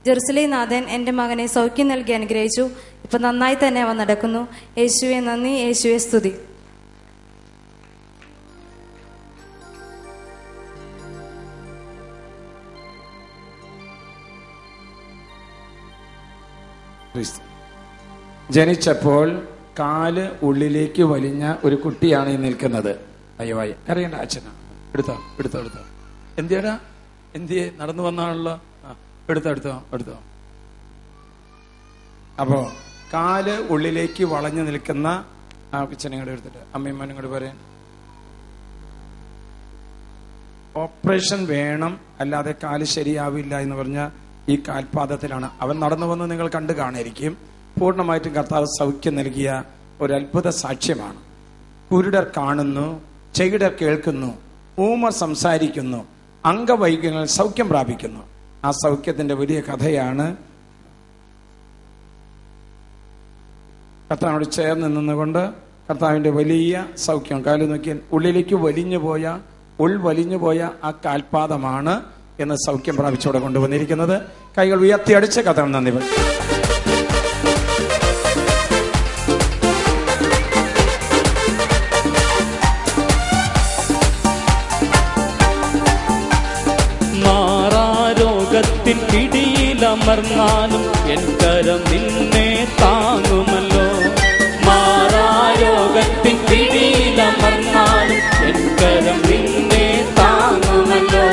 ജെറുസലേം നാഥൻ എൻ്റെ മകനെ സൗഖ്യം നൽകി അനുഗ്രഹിച്ചു. ഇപ്പം നന്നായി തന്നെ അവൻ നടക്കുന്നു. യേശുവെ നന്ദി, യേശുവെ സ്തുതി. ജനിച്ചപ്പോൾ കാല് ഉള്ളിലേക്ക് വലിഞ്ഞ ഒരു കുട്ടിയാണ് ഈ നിൽക്കുന്നത്. അയ്യവായി അറിയണ്ട അച്ഛനാ. എടുത്തോ എന്തിയടാ, എന്തിയെ നടന്നു വന്നാണല്ലോ. എടുത്തോ. അപ്പോ കാല് ഉള്ളിലേക്ക് വളഞ്ഞു നിൽക്കുന്ന ആ അച്ഛനിങ്ങോട്ട് എടുത്തിട്ട് അമ്മയമ്മ ഇങ്ങോട്ട് പറയാൻ. ഓപ്പറേഷൻ വേണം, അല്ലാതെ കാല് ശരിയാവില്ല എന്ന് പറഞ്ഞ ഈ കാൽപാദത്തിലാണ് അവൻ നടന്നു വന്ന് നിങ്ങൾ കണ്ടു കാണിരിക്കും. പൂർണ്ണമായിട്ടും കർത്താവ് സൗഖ്യം നൽകിയ ഒരു അത്ഭുത സാക്ഷ്യമാണ്. കുരുടർ കാണുന്നു, ചെകിടർ കേൾക്കുന്നു, ഊമർ സംസാരിക്കുന്നു, അംഗവൈകല്യങ്ങൾ സൗഖ്യം പ്രാപിക്കുന്നു. ആ സൗഖ്യത്തിന്റെ വലിയ കഥയാണ്. കർത്താവിനോട് ചേർന്ന് നിന്നുകൊണ്ട് കർത്താവിന്റെ വലിയ സൗഖ്യം. കാല് നോക്കിയാൽ ഉള്ളിലേക്ക് വലിഞ്ഞു പോയ ആ കാൽപാദമാണ് എന്ന് സൗഖ്യം പ്രാപിച്ചോടെ കൊണ്ടുവന്നിരിക്കുന്നത്. കൈകൾ ഉയർത്തിയടിച്ച് കർത്താവിന് നന്ദി പറയും. മാറാരോഗത്തിൻ പിടിയിലമർന്നാലും എൻ കരം നിന്നെ താങ്ങുമല്ലോ. മാറാരോഗത്തിൻ പിടിയിലമർന്നാലും എൻ കരം നിന്നെ താങ്ങുമല്ലോ.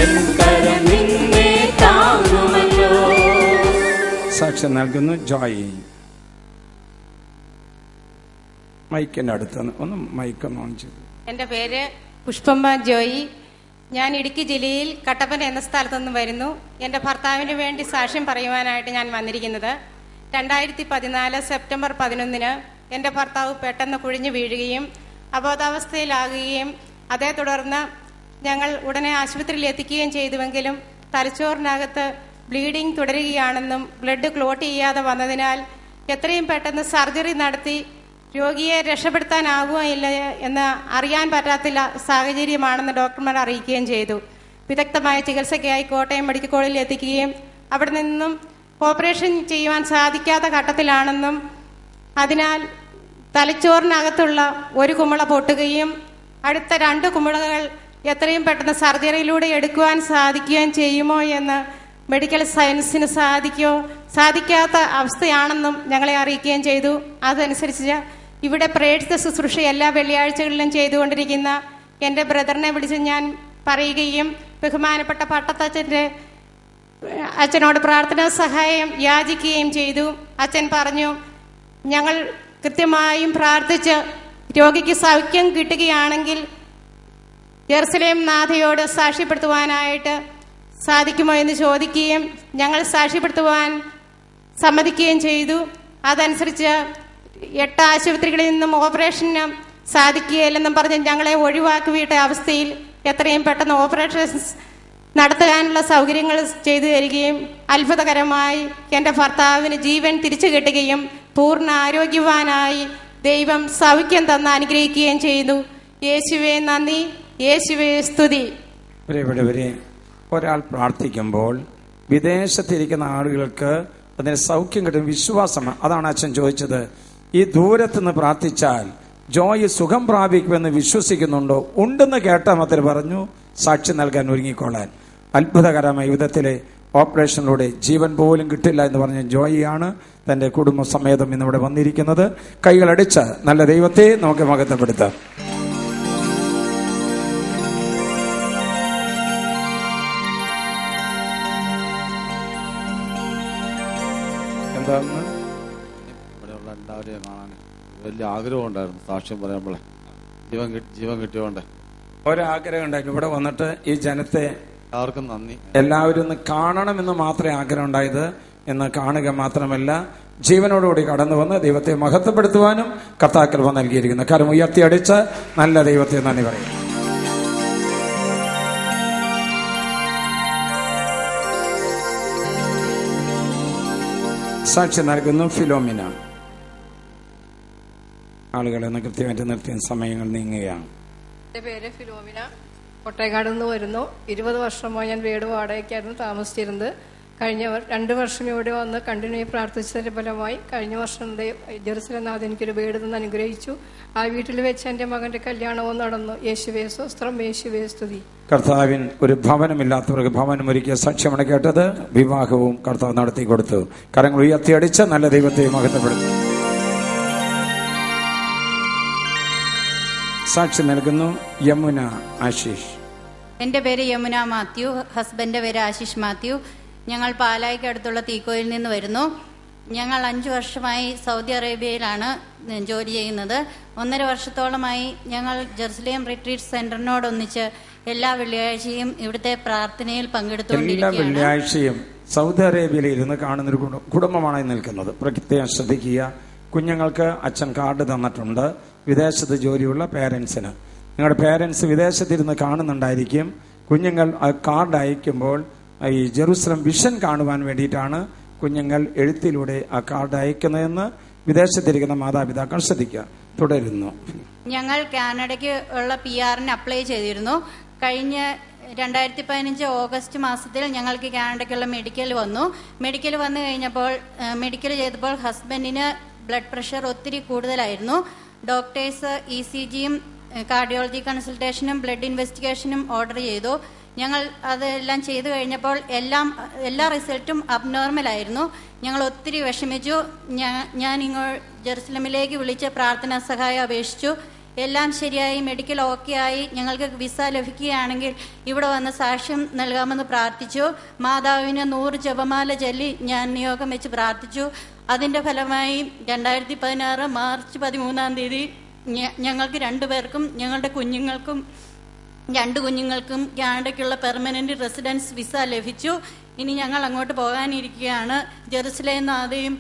എൻ കരം നിന്നെ താങ്ങുമല്ലോ. സാക്ഷ്യം നൽകുന്നു ജോയ്. മൈക്കിന്റെ അടുത്ത് ഒന്ന് മൈക്കൊന്ന് ഓൺ ചെയ്തു. എൻ്റെ പേര് പുഷ്പമ്മ ജോയി. ഞാൻ ഇടുക്കി ജില്ലയിൽ കട്ടപ്പന എന്ന സ്ഥലത്തു നിന്ന് വരുന്നു. എൻ്റെ ഭർത്താവിന് വേണ്ടി സാക്ഷ്യം പറയുവാനായിട്ട് ഞാൻ വന്നിരിക്കുന്നത്. 2014 സെപ്റ്റംബർ 11 എൻ്റെ ഭർത്താവ് പെട്ടെന്ന് കുഴിഞ്ഞു വീഴുകയും അബോധാവസ്ഥയിലാകുകയും അതേ തുടർന്ന് ഞങ്ങൾ ഉടനെ ആശുപത്രിയിൽ എത്തിക്കുകയും ചെയ്തുവെങ്കിലും തലച്ചോറിനകത്ത് ബ്ലീഡിംഗ് തുടരുകയാണെന്നും ബ്ലഡ് ക്ലോട്ട് ചെയ്യാതെ വന്നതിനാൽ എത്രയും പെട്ടെന്ന് സർജറി നടത്തി രോഗിയെ രക്ഷപ്പെടുത്താനാകുകയില്ല എന്ന് അറിയാൻ പറ്റാത്ത സാഹചര്യമാണെന്ന് ഡോക്ടർമാർ അറിയിക്കുകയും ചെയ്തു. വിദഗ്ധമായ ചികിത്സയ്ക്കായി കോട്ടയം മെഡിക്കൽ കോളേജിൽ എത്തിക്കുകയും അവിടെ നിന്നും ഓപ്പറേഷൻ ചെയ്യുവാൻ സാധിക്കാത്ത ഘട്ടത്തിലാണെന്നും അതിനാൽ തലച്ചോറിനകത്തുള്ള ഒരു കുമിള പൊട്ടുകയും അടുത്ത 2 കുമിളകൾ എത്രയും പെട്ടെന്ന് സർജറിയിലൂടെ എടുക്കുവാൻ സാധിക്കുകയും ചെയ്യുമോ എന്ന് മെഡിക്കൽ സയൻസിന് സാധിക്കാത്ത അവസ്ഥയാണെന്നും ഞങ്ങളെ അറിയിക്കുകയും ചെയ്തു. അതനുസരിച്ച് ഇവിടെ പ്രേക്ഷിത ശുശ്രൂഷ എല്ലാ വെള്ളിയാഴ്ചകളിലും ചെയ്തുകൊണ്ടിരിക്കുന്ന എൻ്റെ ബ്രദറിനെ വിളിച്ച് ഞാൻ പറയുകയും ബഹുമാനപ്പെട്ട അച്ഛനോട് പ്രാർത്ഥനാ സഹായം യാചിക്കുകയും ചെയ്തു. അച്ഛൻ പറഞ്ഞു, ഞങ്ങൾ കൃത്യമായും പ്രാർത്ഥിച്ച് രോഗിക്ക് സൗഖ്യം കിട്ടുകയാണെങ്കിൽ ജെറുസലേം നാഥയോട് സാക്ഷ്യപ്പെടുത്തുവാനായിട്ട് സാധിക്കുമോ എന്ന് ചോദിക്കുകയും ഞങ്ങൾ സാക്ഷ്യപ്പെടുത്തുവാൻ സമ്മതിക്കുകയും ചെയ്തു. അതനുസരിച്ച് 8 ആശുപത്രികളിൽ നിന്നും ഓപ്പറേഷന് സാധിക്കുകയില്ലെന്നും പറഞ്ഞ് ഞങ്ങളെ ഒഴിവാക്കിവിട്ട അവസ്ഥയിൽ എത്രയും പെട്ടെന്ന് ഓപ്പറേഷൻസ് നടത്താനുള്ള സൗകര്യങ്ങൾ ചെയ്തു തരികയും അത്ഭുതകരമായി എൻ്റെ ഭർത്താവിന് ജീവൻ തിരിച്ചു കിട്ടുകയും പൂർണ്ണ ആരോഗ്യവാനായി ദൈവം സൗഖ്യം തന്ന് അനുഗ്രഹിക്കുകയും ചെയ്തു. യേശുവേ നന്ദി, യേശുവേ സ്തുതി. പ്രിയപ്പെട്ടവരെ, ഒരാൾ പ്രാർത്ഥിക്കുമ്പോൾ വിദേശത്തിരിക്കുന്ന ആളുകൾക്ക് അതിന് സൗഖ്യം കിട്ടും വിശ്വാസമാണ്. അതാണ് അച്ഛൻ ചോദിച്ചത്. ഈ ദൂരത്തുനിന്ന് പ്രാർത്ഥിച്ചാൽ ജോയി സുഖം പ്രാപിക്കുമെന്ന് വിശ്വസിക്കുന്നുണ്ടോ? ഉണ്ടെന്ന് കേട്ട മാത്രം പറഞ്ഞു സാക്ഷി നൽകാൻ ഒരുങ്ങിക്കൊള്ളാൻ. അത്ഭുതകരമായ വിധത്തിലെ ഓപ്പറേഷനിലൂടെ ജീവൻ പോലും കിട്ടില്ല എന്ന് പറഞ്ഞ ജോയിയാണ് തന്റെ കുടുംബസമേതം ഇന്നിവിടെ വന്നിരിക്കുന്നത്. കൈകളടിച്ച് നല്ല ദൈവത്തെ നമുക്ക് മഹത്വപ്പെടുത്താം. എന്താന്ന് ഇവിടെയുള്ള എല്ലാവരെയും കാണാൻ വലിയ ആഗ്രഹം ഉണ്ടായിരുന്നു. സാക്ഷ്യം പറയുമ്പോഴേ ജീവൻ കിട്ടിയോണ്ട് ഒരാഗ്രഹം ഉണ്ടായിരുന്നു. ഇവിടെ വന്നിട്ട് ഈ ജനത്തെ എല്ലാവർക്കും നന്ദി. എല്ലാവരും ഒന്ന് കാണണമെന്ന് മാത്രമേ ആഗ്രഹം ഉണ്ടായത്. എന്ന് കാണുക മാത്രമല്ല, ജീവനോടുകൂടി കടന്നു വന്ന് ദൈവത്തെ മഹത്വപ്പെടുത്തുവാനും കർത്താക്കൃപ നൽകിയിരിക്കുന്നു. കരം ഉയർത്തിയടിച്ച് നല്ല ദൈവത്തെ നന്ദി പറയും. സാക്ഷി നൽകുന്നു ഫിലോമിന. ആളുകളെ ഒന്ന് കൃത്യമായിട്ട് നിർത്തിയ സമയങ്ങൾ നീങ്ങുകയാണ്. എൻ്റെ പേര് ഫിലോമിന, കൊട്ടേക്കാട് നിന്ന് വരുന്നു. 20 വർഷമായി ഞാൻ വീട് വാടകയ്ക്കായിരുന്നു താമസിച്ചിരുന്നത്. കഴിഞ്ഞ 2 വർഷം ഇവിടെ വന്ന് കണ്ടിന്യൂ പ്രാർത്ഥിച്ചതിന്റെ ഫലമായി കഴിഞ്ഞ വർഷം ജെറുസലേം നാഥൻ എനിക്കൊരു വീട് നിന്ന് അനുഗ്രഹിച്ചു. ആ വീട്ടിൽ വെച്ച് എൻ്റെ മകന്റെ കല്യാണവും നടന്നു. യേശുവേ സ്തോത്രം, യേശുവേ സ്തുതി. കർത്താവിൻ ഒരു ഭവനമില്ലാത്തവർക്ക് ഭവനം ഒരുക്കിയ സാക്ഷ്യമാണ് കേട്ടത്. വിവാഹവും കർത്താവ് നടത്തി കൊടുത്തു. കരങ്ങൾ ഉയർത്തിയടിച്ച് നല്ല ദൈവത്തെ മഹത്വപ്പെടുത്തും. സാക്ഷി നൽകുന്നു യമുന ആശിഷ്. എൻ്റെ പേര് യമുന മാത്യു, ഹസ്ബൻഡിന്റെ പേര് ആശിഷ് മാത്യു. ഞങ്ങൾ പാലായ്ക്ക് അടുത്തുള്ള തീക്കോയിൽ നിന്ന് വരുന്നു. ഞങ്ങൾ 5 വർഷമായി സൗദി അറേബ്യയിലാണ് ജോലി ചെയ്യുന്നത്. 1.5 വർഷത്തോളമായി ഞങ്ങൾ ജെറുസലേം റിട്രീറ്റ് സെന്ററിനോടൊന്നിച്ച് എല്ലാ വെള്ളിയാഴ്ചയും ഇവിടുത്തെ പ്രാർത്ഥനയിൽ പങ്കെടുത്തുകൊണ്ടിരിക്കുകയാണ്. എല്ലാ വെള്ളിയാഴ്ചയും സൗദി അറേബ്യയിൽ ഇരുന്ന് കാണുന്നൊരു കുടുംബമാണ് നിൽക്കുന്നത്. പ്രത്യേകം ശ്രദ്ധിക്കുക. കുഞ്ഞുങ്ങൾക്ക് അച്ഛൻ കാർഡ് തന്നിട്ടുണ്ട്. വിദേശത്ത് ജോലിയുള്ള പേരൻസിന്. നിങ്ങളുടെ പേരൻസ് വിദേശത്തിരുന്ന് കാണുന്നുണ്ടായിരിക്കും. കുഞ്ഞുങ്ങൾ ആ കാർഡ് അയക്കുമ്പോൾ ഈ ജെറുസലേം വിഷൻ കാണുവാൻ വേണ്ടിയിട്ടാണ് കുഞ്ഞുങ്ങൾ എഴുത്തിലൂടെ ആ കാർഡ് അയക്കുന്നതെന്ന് വിദേശത്തിരിക്കുന്ന മാതാപിതാക്കൾ ശ്രദ്ധിക്കുക. തുടരുന്നു. ഞങ്ങൾ കാനഡയ്ക്ക് ഉള്ള PR-ന് അപ്ലൈ ചെയ്തിരുന്നു. കഴിഞ്ഞ 2015 ഓഗസ്റ്റ് മാസത്തിൽ ഞങ്ങൾക്ക് കാനഡയ്ക്കുള്ള മെഡിക്കൽ വന്നു. മെഡിക്കൽ വന്നു കഴിഞ്ഞപ്പോൾ മെഡിക്കൽ ചെയ്തപ്പോൾ ഹസ്ബൻഡിന് ബ്ലഡ് പ്രഷർ ഒത്തിരി കൂടുതലായിരുന്നു. ഡോക്ടേഴ്സ് ECGയും കാർഡിയോളജി കൺസൾട്ടേഷനും ബ്ലഡ് ഇൻവെസ്റ്റിഗേഷനും ഓർഡർ ചെയ്തു. ഞങ്ങൾ അതെല്ലാം ചെയ്തു കഴിഞ്ഞപ്പോൾ എല്ലാ റിസൾട്ടും അബ്നോർമലായിരുന്നു. ഞങ്ങൾ ഒത്തിരി വിഷമിച്ചു. ഞാൻ ജെറുസലേമിലേക്ക് വിളിച്ച് പ്രാർത്ഥനാ സഹായം അപേക്ഷിച്ചു. എല്ലാം ശരിയായി, മെഡിക്കൽ ഓക്കെ ആയി. ഞങ്ങൾക്ക് വിസ ലഭിക്കുകയാണെങ്കിൽ ഇവിടെ വന്ന് സാക്ഷ്യം നൽകാമെന്ന് പ്രാർത്ഥിച്ചു. മാതാവിന് 100 ജപമാല ചൊല്ലി ഞാൻ നിയോഗം വെച്ച് പ്രാർത്ഥിച്ചു. അതിന്റെ ഫലമായി 2016 മാർച്ച് 13 ഞങ്ങൾക്ക് 2 പേർക്കും ഞങ്ങളുടെ കുഞ്ഞുങ്ങൾക്കും 2 കുഞ്ഞുങ്ങൾക്കും കാനഡയ്ക്കുള്ള പെർമനന്റ് റെസിഡൻസ് വിസ ലഭിച്ചു. ഇനി ഞങ്ങൾ അങ്ങോട്ട് പോകാനിരിക്കുകയാണ്. ജെറുസലേം നാഥയും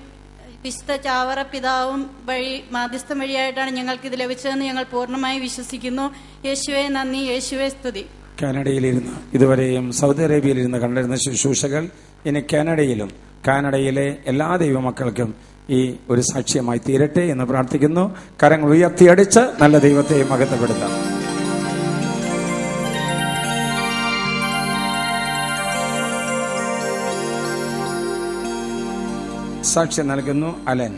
വിശുദ്ധ ചാവറ പിതാവും വഴി മാധ്യസ്ഥം വഴിയായിട്ടാണ് ഞങ്ങൾക്ക് ഇത് ലഭിച്ചതെന്ന് ഞങ്ങൾ പൂർണ്ണമായി വിശ്വസിക്കുന്നു. യേശുവേ നന്ദി, യേശുവേ സ്തുതി. കാനഡയിലിരുന്ന് ഇതുവരെയും സൗദി അറേബ്യയിലിരുന്ന് കണ്ടിരുന്ന ശുശ്രൂഷകൾ ഇനി കാനഡയിലെ എല്ലാ ദൈവമക്കൾക്കും ഈ ഒരു സാക്ഷ്യമായി തീരട്ടെ എന്ന് പ്രാർത്ഥിക്കുന്നു. കരങ്ങൾ ഉയർത്തിയടിച്ച് നല്ല ദൈവത്തെ മഹത്വപ്പെടുത്താം. സാക്ഷ്യം നൽകുന്നു അലൻ.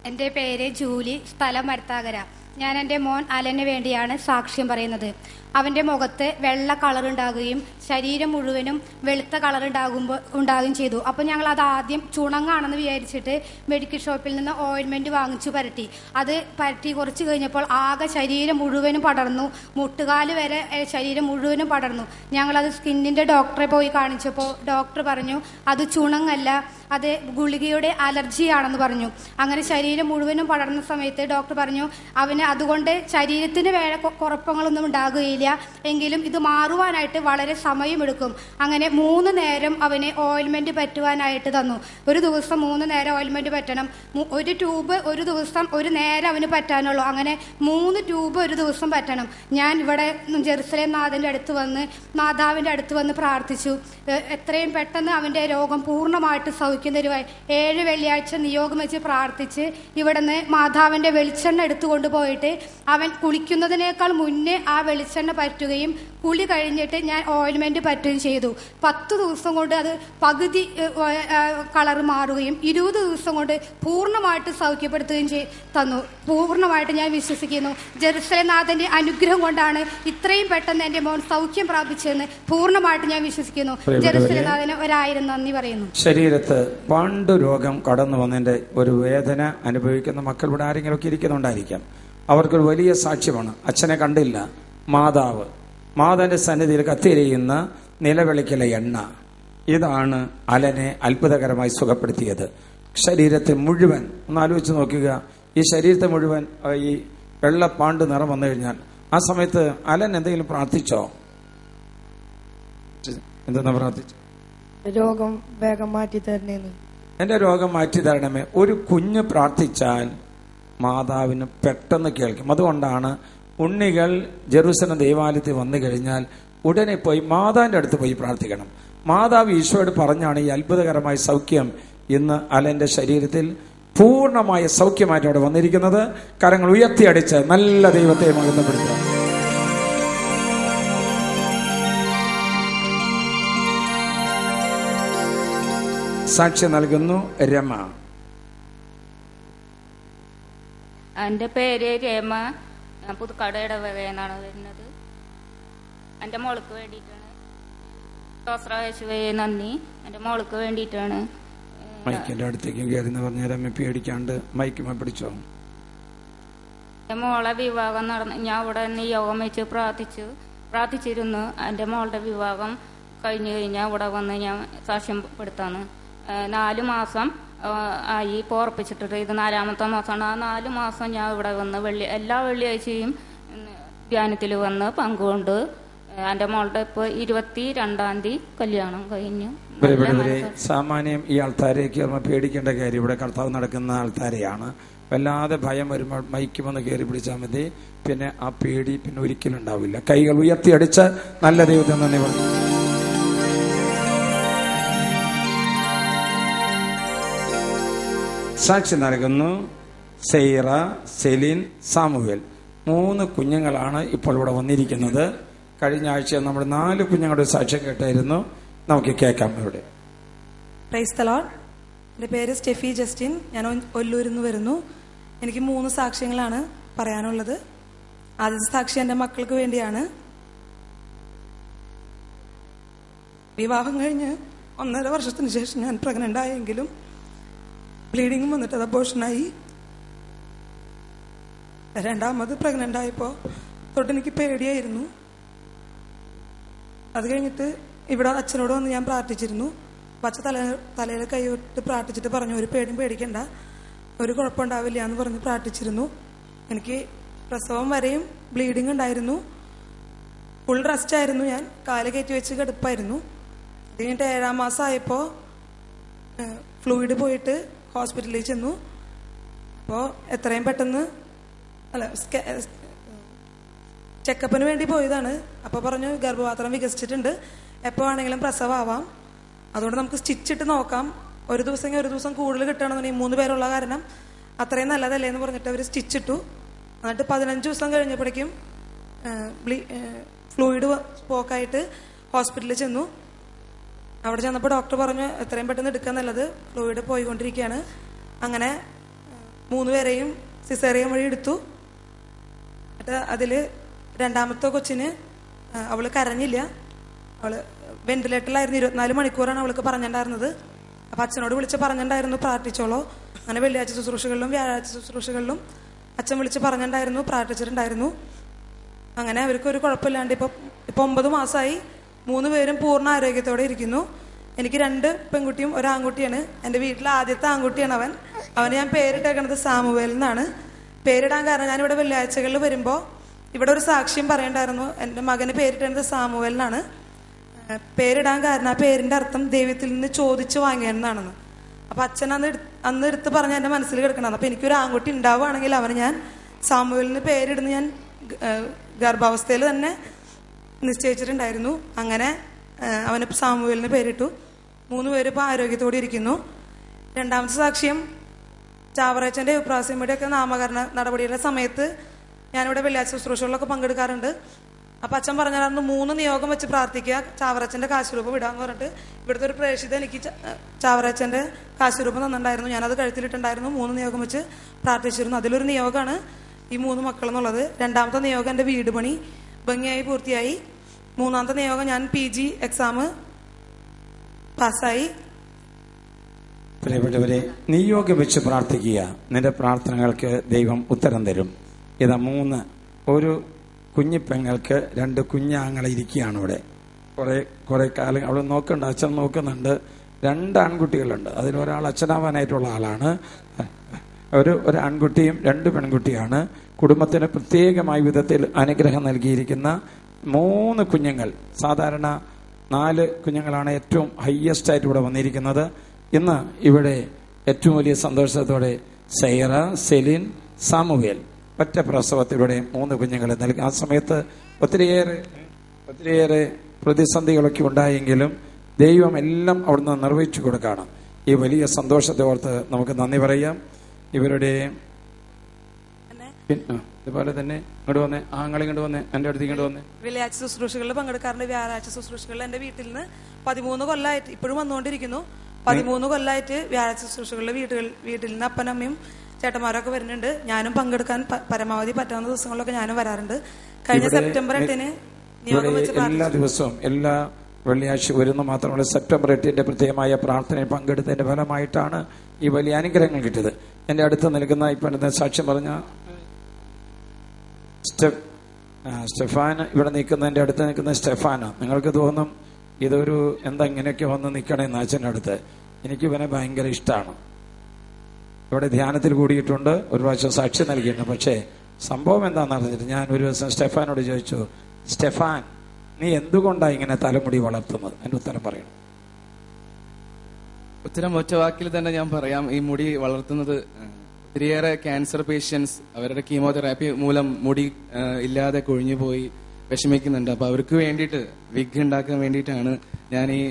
എൻ്റെ പേര് ജൂലി, സ്ഥലം മരത്താകര. ഞാൻ എൻ്റെ മോൻ അലന് വേണ്ടിയാണ് സാക്ഷ്യം പറയുന്നത്. അവൻ്റെ മുഖത്ത് വെള്ള കളർ ഉണ്ടാകുകയും ശരീരം മുഴുവനും വെളുത്ത കളർ ഉണ്ടാകുകയും ചെയ്തു. അപ്പോൾ ഞങ്ങൾ അത് ആദ്യം ചുണങ്ങാണെന്ന് വിചാരിച്ചിട്ട് മെഡിക്കൽ ഷോപ്പിൽ നിന്ന് ഓയിൻമെൻറ്റ് വാങ്ങിച്ചു പരട്ടി. അത് പരട്ടി കുറച്ച് കഴിഞ്ഞപ്പോൾ ആകെ ശരീരം മുഴുവനും പടർന്നു, മുട്ടുകാല് വരെ ശരീരം മുഴുവനും പടർന്നു. ഞങ്ങളത് സ്കിന്നിൻ്റെ ഡോക്ടറെ പോയി കാണിച്ചപ്പോൾ ഡോക്ടർ പറഞ്ഞു അത് ചുണങ്ങല്ല, അത് ഗുളികയുടെ അലർജിയാണെന്ന് പറഞ്ഞു. അങ്ങനെ ശരീരം മുഴുവനും പടർന്ന സമയത്ത് ഡോക്ടർ പറഞ്ഞു അവന് അതുകൊണ്ട് ശരീരത്തിന് വേറെ കുഴപ്പങ്ങളൊന്നും ഉണ്ടാകുകയില്ല, എങ്കിലും ഇത് മാറുവാനായിട്ട് വളരെ സമയമെടുക്കും. അങ്ങനെ 3 നേരം അവന് ഓയിൽമെന്റ് പറ്റുവാനായിട്ട് തന്നു. ഒരു ദിവസം 3 നേരം ഓയിൽമെന്റ് പറ്റണം. ഒരു ട്യൂബ് ഒരു ദിവസം ഒരു നേരം അവന് പറ്റാനുള്ളൂ. അങ്ങനെ 3 ട്യൂബ് ഒരു ദിവസം പറ്റണം. ഞാൻ ഇവിടെ ജെറുസലേം നാഥന്റെ അടുത്ത് വന്ന് മാതാവിന്റെ അടുത്ത് വന്ന് പ്രാർത്ഥിച്ചു. എത്രയും പെട്ടെന്ന് അവന്റെ രോഗം പൂർണ്ണമായിട്ട് സൗഖ്യം തരുവായി 7 വെള്ളിയാഴ്ച നിയോഗം വെച്ച് പ്രാർത്ഥിച്ച് ഇവിടുന്ന് മാതാവിന്റെ വെളിച്ചെണ്ണ എടുത്തുകൊണ്ട് പോയിട്ട് അവൻ കുളിക്കുന്നതിനേക്കാൾ മുന്നേ ആ വെളിച്ചെണ്ണ പറ്റുകയും കുളി കഴിഞ്ഞിട്ട് ഞാൻ ഓയിൽമെന്റ് പറ്റുകയും ചെയ്തു. 10 ദിവസം കൊണ്ട് അത് പകുതി കളർ മാറുകയും 20 ദിവസം കൊണ്ട് പൂർണ്ണമായിട്ട് സൗഖ്യപ്പെടുത്തുകയും തന്നു. പൂർണ്ണമായിട്ട് ഞാൻ വിശ്വസിക്കുന്നു ജെറുസലേം നാഥന്റെ അനുഗ്രഹം കൊണ്ടാണ് ഇത്രയും പെട്ടെന്ന് എൻ്റെ മോൻ സൗഖ്യം പ്രാപിച്ചതെന്ന് പൂർണ്ണമായിട്ട് ഞാൻ വിശ്വസിക്കുന്നു. ജെറുസലേം നാഥന് 1000 നന്ദി പറയുന്നു. ശരീരത്ത് പാണ്ടു രോഗം കടന്നു വന്നതിന്റെ ഒരു വേദന അനുഭവിക്കുന്ന മക്കൾ ഇവിടെ ആരെങ്കിലും ഒക്കെ ഇരിക്കുന്നുണ്ടായിരിക്കാം. അവർക്കൊരു വലിയ സാക്ഷ്യമാണ്. അച്ഛനെ കണ്ടില്ല, മാതാവിന്റെ സന്നിധിയിൽ കത്തിരിയുന്ന നിലവിളിക്കല എണ്ണ, ഇതാണ് അലനെ അത്ഭുതകരമായി സുഖപ്പെടുത്തിയത്. ശരീരത്തെ മുഴുവൻ ഒന്ന് ആലോചിച്ച് നോക്കുക. ഈ ശരീരത്തെ മുഴുവൻ ഈ വെള്ളപ്പാണ്ട് നിറം വന്നു കഴിഞ്ഞാൽ ആ സമയത്ത് അലൻ എന്തെങ്കിലും പ്രാർത്ഥിച്ചോ? എന്തെന്നാ പ്രാർത്ഥിച്ചു? രോഗം വേഗം മാറ്റി തരണേന്ന്. എന്റെ രോഗം മാറ്റി തരണമേ. ഒരു കുഞ്ഞ് പ്രാർത്ഥിച്ചാൽ മാതാവിന് പെട്ടെന്ന് കേൾക്കും. അതുകൊണ്ടാണ് ഉണ്ണികൾ ജെറുസലേം ദേവാലയത്തിൽ വന്നു കഴിഞ്ഞാൽ ഉടനെ പോയി മാതാവിന്റെ അടുത്ത് പോയി പ്രാർത്ഥിക്കണം. മാതാവ് ഈശോയോട് പറഞ്ഞാണ് ഈ അത്ഭുതകരമായ സൗഖ്യം ഇന്ന് അലന്റെ ശരീരത്തിൽ പൂർണ്ണമായ സൗഖ്യമായിട്ട് അവിടെ വന്നിരിക്കുന്നത്. കരങ്ങൾ ഉയർത്തിയടിച്ച് നല്ല ദൈവത്തെ മഹത്വപ്പെടുത്തുക. സാക്ഷ്യം നൽകുന്നു രമ. എൻ്റെ പേര് രമ, ഞാൻ പുതുക്കാട് ഇടവകയെന്നാണ് വരുന്നത്. എൻ്റെ മോൾക്ക് വേണ്ടിയിട്ടാണ്. യേശുവേ നന്ദി. എൻ്റെ മോൾക്ക് വേണ്ടിയിട്ടാണ്. മൈക്കിന്റെ അടുത്തേക്കും കയറി പറഞ്ഞ രമ പേടിക്കാണ്ട് മൈക്കുമ പിടിച്ചോ. എൻ്റെ മോളെ വിവാഹം നടന്ന് ഞാൻ ഇവിടെ നിയോഗം വെച്ച് പ്രാർത്ഥിച്ചിരുന്നു. എൻ്റെ മോളുടെ വിവാഹം കഴിഞ്ഞു കഴിഞ്ഞാൽ ഇവിടെ വന്ന് ഞാൻ സാക്ഷ്യപ്പെടുത്താണ്. 4 മാസം ആയി ഇപ്പോൾ ഉറപ്പിച്ചിട്ടിട്ട് ഇത് 4ാമത്തെ മാസമാണ്. ആ 4 മാസം ഞാൻ ഇവിടെ വന്ന് എല്ലാ വെള്ളിയാഴ്ചയും ധ്യാനത്തിൽ വന്ന് പങ്കുകൊണ്ട് എൻ്റെ മോളുടെ ഇപ്പോൾ 22-ാം തീയതി കല്യാണം കഴിഞ്ഞു. സാമാന്യം ഈ ആൾക്കാരേക്ക് പേടിക്കേണ്ട കാര്യം ഇവിടെ കർത്താവ് നടക്കുന്ന ആൾക്കാരെയാണ്. വല്ലാതെ ഭയം വരുമ്പോൾ മൈക്കുമെന്ന് കയറി പിടിച്ചാൽ മതി. പിന്നെ ആ പേടി പിന്നെ ഒരിക്കലും ഉണ്ടാവില്ല. കൈകൾ ഉയർത്തിയടിച്ച് നല്ല ദൈവത്തെ നന്ദി പറഞ്ഞു. സാക്ഷി നൽകുന്നു സെയ്റ, സെലിൻ, സാമുവേൽ. 3 കുഞ്ഞുങ്ങളാണ് ഇപ്പോൾ ഇവിടെ വന്നിരിക്കുന്നത്. കഴിഞ്ഞ ആഴ്ച നമ്മൾ 4 കുഞ്ഞുങ്ങളുടെ സാക്ഷ്യം കേട്ടായിരുന്നു. നമുക്ക് കേൾക്കാം. ഇവിടെ പ്രൈസ് ദി ലോർഡ്. എൻ്റെ പേര് സ്റ്റെഫി ജസ്റ്റിൻ. ഞാൻ ഒല്ലൂരിൽ നിന്ന് വരുന്നു. എനിക്ക് 3 സാക്ഷ്യങ്ങളാണ് പറയാനുള്ളത്. ആദ്യത്തെ സാക്ഷി എൻ്റെ മക്കൾക്ക് വേണ്ടിയാണ്. വിവാഹം കഴിഞ്ഞ് 1.5 വർഷത്തിന് ശേഷം ഞാൻ പ്രഗ്നന്റ് ആയെങ്കിലും ബ്ലീഡിങ് വന്നിട്ട് അത് അബോർഷനായി. 2ാമത് പ്രഗ്നന്റ് ആയപ്പോൾ തൊട്ട് എനിക്ക് പേടിയായിരുന്നു. അത് കഴിഞ്ഞിട്ട് ഇവിടെ അച്ഛനോട് വന്ന് ഞാൻ പ്രാർത്ഥിച്ചിരുന്നു. അച്ഛൻ തലയിൽ കൈവിട്ട് പ്രാർത്ഥിച്ചിട്ട് പറഞ്ഞു ഒരു പേടിയും പേടിക്കണ്ട, ഒരു കുഴപ്പമുണ്ടാവില്ല എന്ന് പറഞ്ഞ് പ്രാർത്ഥിച്ചിരുന്നു. എനിക്ക് പ്രസവം വരെയും ബ്ലീഡിങ് ഉണ്ടായിരുന്നു. ഫുൾ റെസ്റ്റ് ആയിരുന്നു. ഞാൻ കാല് കയറ്റി വെച്ച് കിടപ്പായിരുന്നു. അത് കഴിഞ്ഞിട്ട് 7ാം മാസം ആയപ്പോൾ ഫ്ലൂയിഡ് പോയിട്ട് ഹോസ്പിറ്റലിൽ ചെന്നു. അപ്പോൾ എത്രയും പെട്ടെന്ന് ചെക്കപ്പിന് വേണ്ടി പോയതാണ്. അപ്പോൾ പറഞ്ഞു ഗർഭപാത്രം വികസിച്ചിട്ടുണ്ട്, എപ്പോൾ വേണമെങ്കിലും പ്രസവമാവാം, അതുകൊണ്ട് നമുക്ക് സ്റ്റിച്ചിട്ട് നോക്കാം, ഒരു ദിവസം കൂടുതൽ കിട്ടണമെന്നുണ്ടെങ്കിൽ 3 പേരുള്ള കാരണം അത്രയും നല്ലതല്ലേ എന്ന് പറഞ്ഞിട്ട് അവർ സ്റ്റിച്ചിട്ടു. എന്നിട്ട് 15 ദിവസം കഴിഞ്ഞപ്പോഴേക്കും ഫ്ലൂയിഡ് പോക്കായിട്ട് ഹോസ്പിറ്റലിൽ ചെന്നു. അവിടെ ചെന്നപ്പോൾ ഡോക്ടർ പറഞ്ഞു എത്രയും പെട്ടെന്ന് എടുക്കാൻ നല്ലത്, ഫ്ലൂയിഡ് പോയിക്കൊണ്ടിരിക്കുകയാണ്. അങ്ങനെ 3 പേരെയും സിസേറിയൻ വഴി എടുത്തു. അതിൽ രണ്ടാമത്തെ കൊച്ചിന് അവള് കരഞ്ഞില്ല. അവള് വെന്റിലേറ്ററിലായിരുന്നു. 24 മണിക്കൂറാണ് അവൾക്ക് പറഞ്ഞിട്ടുണ്ടായിരുന്നത്. അപ്പം അച്ഛനോട് വിളിച്ച് പറഞ്ഞിട്ടുണ്ടായിരുന്നു പ്രാർത്ഥിച്ചോളോ. അങ്ങനെ വെള്ളിയാഴ്ച ശുശ്രൂഷകളിലും വ്യാഴാഴ്ച ശുശ്രൂഷകളിലും അച്ഛൻ വിളിച്ച് പറഞ്ഞിട്ടുണ്ടായിരുന്നു, പ്രാർത്ഥിച്ചിട്ടുണ്ടായിരുന്നു. അങ്ങനെ അവർക്ക് ഒരു കുഴപ്പമില്ലാണ്ട് ഇപ്പം 9 മാസമായി 3 പേരും പൂർണ്ണ ആരോഗ്യത്തോടെ ഇരിക്കുന്നു. എനിക്ക് 2 പെൺകുട്ടിയും 1 ആൺകുട്ടിയാണ്. എൻ്റെ വീട്ടിലെ ആദ്യത്തെ ആൺകുട്ടിയാണ് അവന് ഞാൻ പേരിട്ടേക്കണത് സാമുവേൽ എന്നാണ്. പേരിടാൻ കാരണം ഞാനിവിടെ വെള്ളിയാഴ്ചകളിൽ വരുമ്പോൾ ഇവിടെ ഒരു സാക്ഷ്യം പറയണ്ടായിരുന്നു. എൻ്റെ മകന് പേരിട്ടേണ്ടത് സാമുവേൽ എന്നാണ്. പേരിടാൻ കാരണം ആ പേരിൻ്റെ അർത്ഥം ദൈവത്തിൽ നിന്ന് ചോദിച്ചു വാങ്ങിയെന്നാണെന്ന്. അപ്പം അച്ഛൻ അന്ന് എടുത്ത് പറഞ്ഞ എൻ്റെ മനസ്സിൽ കിടക്കണം. അപ്പം എനിക്കൊരു ആൺകുട്ടി ഉണ്ടാവുകയാണെങ്കിൽ അവന് ഞാൻ സാമുവേലിന് പേരിടുന്ന ഞാൻ ഗർഭാവസ്ഥയിൽ തന്നെ നിശ്ചയിച്ചിട്ടുണ്ടായിരുന്നു. അങ്ങനെ അവന് സാമുവേലിന് പേരിട്ടു. 3 പേര് ഇപ്പോൾ ആരോഗ്യത്തോടെ ഇരിക്കുന്നു. രണ്ടാമത്തെ സാക്ഷ്യം ചാവറച്ചൻ്റെ ഉപ്രാസ്യമ്മയുടെയൊക്കെ നാമകരണ നടപടിയുടെ സമയത്ത് ഞാനിവിടെ വെള്ളിയാഴ്ച ശുശ്രൂഷകളിലൊക്കെ പങ്കെടുക്കാറുണ്ട്. അപ്പം അച്ഛൻ പറഞ്ഞായിരുന്നു 3 നിയോഗം വെച്ച് പ്രാർത്ഥിക്കുക, ചാവറച്ചൻ്റെ കാശുരൂപം വിടാന്ന് പറഞ്ഞിട്ട് ഇവിടുത്തെ ഒരു പ്രേക്ഷിത എനിക്ക് ചാവറച്ചൻ്റെ കാശുരൂപം തന്നിട്ടുണ്ടായിരുന്നു. ഞാനത് കഴുത്തിലിട്ടുണ്ടായിരുന്നു. 3 നിയോഗം വെച്ച് പ്രാർത്ഥിച്ചിരുന്നു. അതിലൊരു നിയോഗമാണ് ഈ 3 മക്കളെന്നുള്ളത്. രണ്ടാമത്തെ നിയോഗം എൻ്റെ വീട് പണി ഭംഗിയായി പൂർത്തിയായി. 3-ാമത്തെ നിയോഗം ഞാൻ PG എക്സാം പാസ്സായി. പ്രിയപ്പെട്ടവരെ, നിയോഗം വെച്ച് പ്രാർത്ഥിക്കുക. നിന്റെ പ്രാർത്ഥനകൾക്ക് ദൈവം ഉത്തരം തരും. ഇതാ 3 ഒരു കുഞ്ഞിപ്പെങ്ങൾക്ക് 2 കുഞ്ഞാങ്ങളെ ഇരിക്കുകയാണ് ഇവിടെ. കുറെ കാലം അവൾ നോക്കുന്നുണ്ട്, അച്ഛൻ നോക്കുന്നുണ്ട്. 2 ആൺകുട്ടികളുണ്ട്. അതിലൊരാൾ അച്ഛനാവാനായിട്ടുള്ള ആളാണ്. ഒരു ആൺകുട്ടിയും 2 പെൺകുട്ടിയാണ്. കുടുംബത്തിന് പ്രത്യേകമായ വിധത്തിൽ അനുഗ്രഹം നൽകിയിരിക്കുന്ന 3 കുഞ്ഞുങ്ങൾ. സാധാരണ 4 കുഞ്ഞുങ്ങളാണ് ഏറ്റവും ഹയ്യസ്റ്റ് ആയിട്ട് ഇവിടെ വന്നിരിക്കുന്നത്. ഇന്ന് ഇവിടെ ഏറ്റവും വലിയ സന്തോഷത്തോടെ സൈറ, സെലിൻ, സാമുവേൽ ഒറ്റ പ്രസവത്തിലൂടെ 3 കുഞ്ഞുങ്ങളെ നൽകി. ആ സമയത്ത് ഒത്തിരിയേറെ പ്രതിസന്ധികളൊക്കെ ഉണ്ടായെങ്കിലും ദൈവം എല്ലാം അവിടുന്ന് നിർവഹിച്ചു കൊടുക്കുകയാണ്. ഈ വലിയ സന്തോഷത്തെ ഓർത്ത് നമുക്ക് നന്ദി പറയാം. ഇവരുടെ ഇതുപോലെ തന്നെ ഇങ്ങോട്ട് വന്നേ, ആങ്ങളെ ഇങ്ങോട്ട് വന്നേ, എൻ്റെ അടുത്ത് ഇങ്ങോട്ട് വന്നേ. വെള്ളിയാഴ്ച ശുശ്രൂഷകളിൽ പങ്കെടുക്കാറുണ്ട്. വ്യാഴാഴ്ച ശുശ്രൂഷകളിൽ എൻ്റെ വീട്ടിൽ നിന്ന് 13 കൊല്ലമായിട്ട് ഇപ്പോഴും വന്നുകൊണ്ടിരിക്കുന്നു. 13 കൊല്ലമായിട്ട് വ്യാഴാഴ്ച ശുശ്രൂഷകളിൽ വീട്ടിൽ നിന്ന് അപ്പനമ്മയും ചേട്ടന്മാരൊക്കെ വരുന്നുണ്ട്. ഞാനും പങ്കെടുക്കാൻ പരമാവധി പറ്റാവുന്ന ദിവസങ്ങളിലൊക്കെ ഞാനും വരാറുണ്ട്. കഴിഞ്ഞ സെപ്റ്റംബർ 8-ന് നിയോഗം വെച്ച് എല്ലാ ദിവസവും എല്ലാ വെള്ളിയാഴ്ച വരുന്ന മാത്രമല്ല, സെപ്റ്റംബർ 8-ന്റെ പ്രത്യേകമായ പ്രാർത്ഥനയിൽ പങ്കെടുത്തതിന്റെ ഫലമായിട്ടാണ് ഈ വലിയ അനുഗ്രഹങ്ങൾ കിട്ടിയത്. എൻ്റെ അടുത്ത് നിൽക്കുന്ന ഇപ്പം സാക്ഷ്യം പറഞ്ഞ സ്റ്റെഫാൻ, ഇവിടെ നിൽക്കുന്നതിൻ്റെ അടുത്ത് നിൽക്കുന്ന സ്റ്റെഫാന. നിങ്ങൾക്ക് തോന്നും ഇതൊരു എന്താ ഇങ്ങനെയൊക്കെ വന്ന് നിൽക്കണേന്ന് അച്ഛൻ്റെ അടുത്ത്. എനിക്ക് ഇവനെ ഭയങ്കര ഇഷ്ടമാണ്. ഇവിടെ ധ്യാനത്തിൽ കൂടിയിട്ടുണ്ട്, ഒരു പ്രാവശ്യം സാക്ഷ്യം നൽകിയിട്ടുണ്ട്. പക്ഷേ സംഭവം എന്താണെന്ന് അറിഞ്ഞിട്ട് ഞാൻ ഒരു ദിവസം സ്റ്റെഫാനോട് ചോദിച്ചു, സ്റ്റെഫാൻ, നീ എന്തുകൊണ്ടാണ് ഇങ്ങനെ തലമുടി വളർത്തുന്നത്? എൻ്റെ ഉത്തരം പറയണം. ഉത്തരം ഒറ്റ വാക്കിൽ തന്നെ ഞാൻ പറയാം. ഈ മുടി വളർത്തുന്നത് ഒത്തിരിയേറെ ക്യാൻസർ പേഷ്യൻസ് അവരുടെ കീമോതെറാപ്പി മൂലം മുടി ഇല്ലാതെ കൊഴിഞ്ഞു പോയി വിഷമിക്കുന്നുണ്ട്. അപ്പൊ അവർക്ക് വേണ്ടിയിട്ട് വിഗ് ഉണ്ടാക്കാൻ വേണ്ടിയിട്ടാണ് ഞാൻ ഈ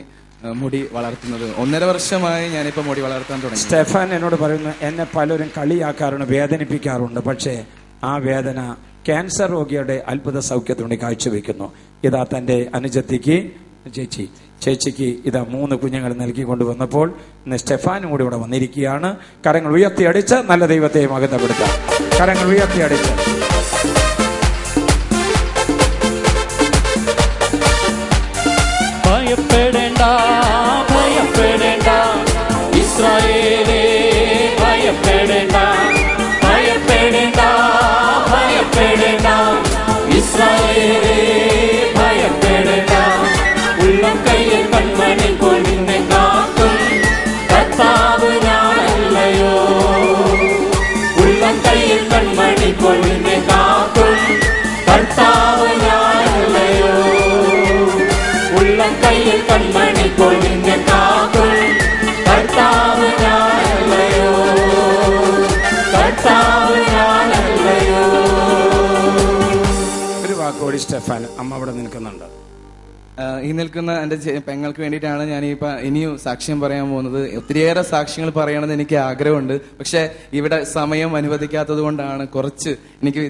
മുടി വളർത്തുന്നത്. 1.5 വർഷമായി ഞാനിപ്പോ മുടി വളർത്താൻ തുടങ്ങി. സ്റ്റെഫാൻ എന്നോട് പറയുന്നു, എന്നെ പലരും കളിയാക്കാറുണ്ട്, വേദനിപ്പിക്കാറുണ്ട്. പക്ഷേ ആ വേദന ക്യാൻസർ രോഗിയുടെ അത്ഭുത സൗഖ്യത്തിനുവേണ്ടി കാഴ്ചവെക്കുന്നു. ഇതാ തന്റെ അനുജത്തിക്ക് ചേച്ചിക്ക് ഇതാ 3 കുഞ്ഞുങ്ങൾ നൽകി കൊണ്ടുവന്നപ്പോൾ ഇന്ന് സ്റ്റെഫാനും കൂടി ഇവിടെ വന്നിരിക്കുകയാണ്. കരങ്ങൾ ഉയർത്തിയടിച്ച് നല്ല ദൈവത്തെ മഹത്വപ്പെടുത്താം. കരങ്ങൾ ഉയർത്തിയടിച്ച് ഭയപ്പെടേണ്ട ഭയപ്പെടേണ്ട ഇസ്രായേലേ, ഭയപ്പെടേണ്ട ഭയപ്പെടേണ്ട ഭയപ്പെടേണ്ട ഇസ്രായേലേ, ഭയപ്പെടേണ്ട. ഉള്ളം കയ്യിൽ കൺമണി കൊണ്ടിനെ കാക്കും കർത്താവ് ഞാനല്ലയോ. ഉള്ളം കയ്യിൽ കൺമണി കൊണ്ടിനെ കാക്കും കർത്താവ് ഞാനല്ലയോ. ഉള്ളം കയ്യിൽ കൺമണി കൊണ്ടിനെ കാക്കും കർത്താവ് ഞാനല്ലയോ. കർത്താവ് ഞാനല്ലയോ. ഒരു വാക്കോടി സ്റ്റെഫാൻ, അമ്മ അവിടെ നിൽക്കുന്നുണ്ട്. ഈ നിൽക്കുന്ന എൻ്റെ പെങ്ങൾക്ക് വേണ്ടിയിട്ടാണ് ഞാൻ ഇനിയും സാക്ഷ്യം പറയാൻ പോകുന്നത്. ഒത്തിരിയേറെ സാക്ഷ്യങ്ങൾ പറയണമെന്ന് എനിക്ക് ആഗ്രഹമുണ്ട്. പക്ഷെ ഇവിടെ സമയം അനുവദിക്കാത്തത് കൊണ്ടാണ് കുറച്ച് എനിക്ക്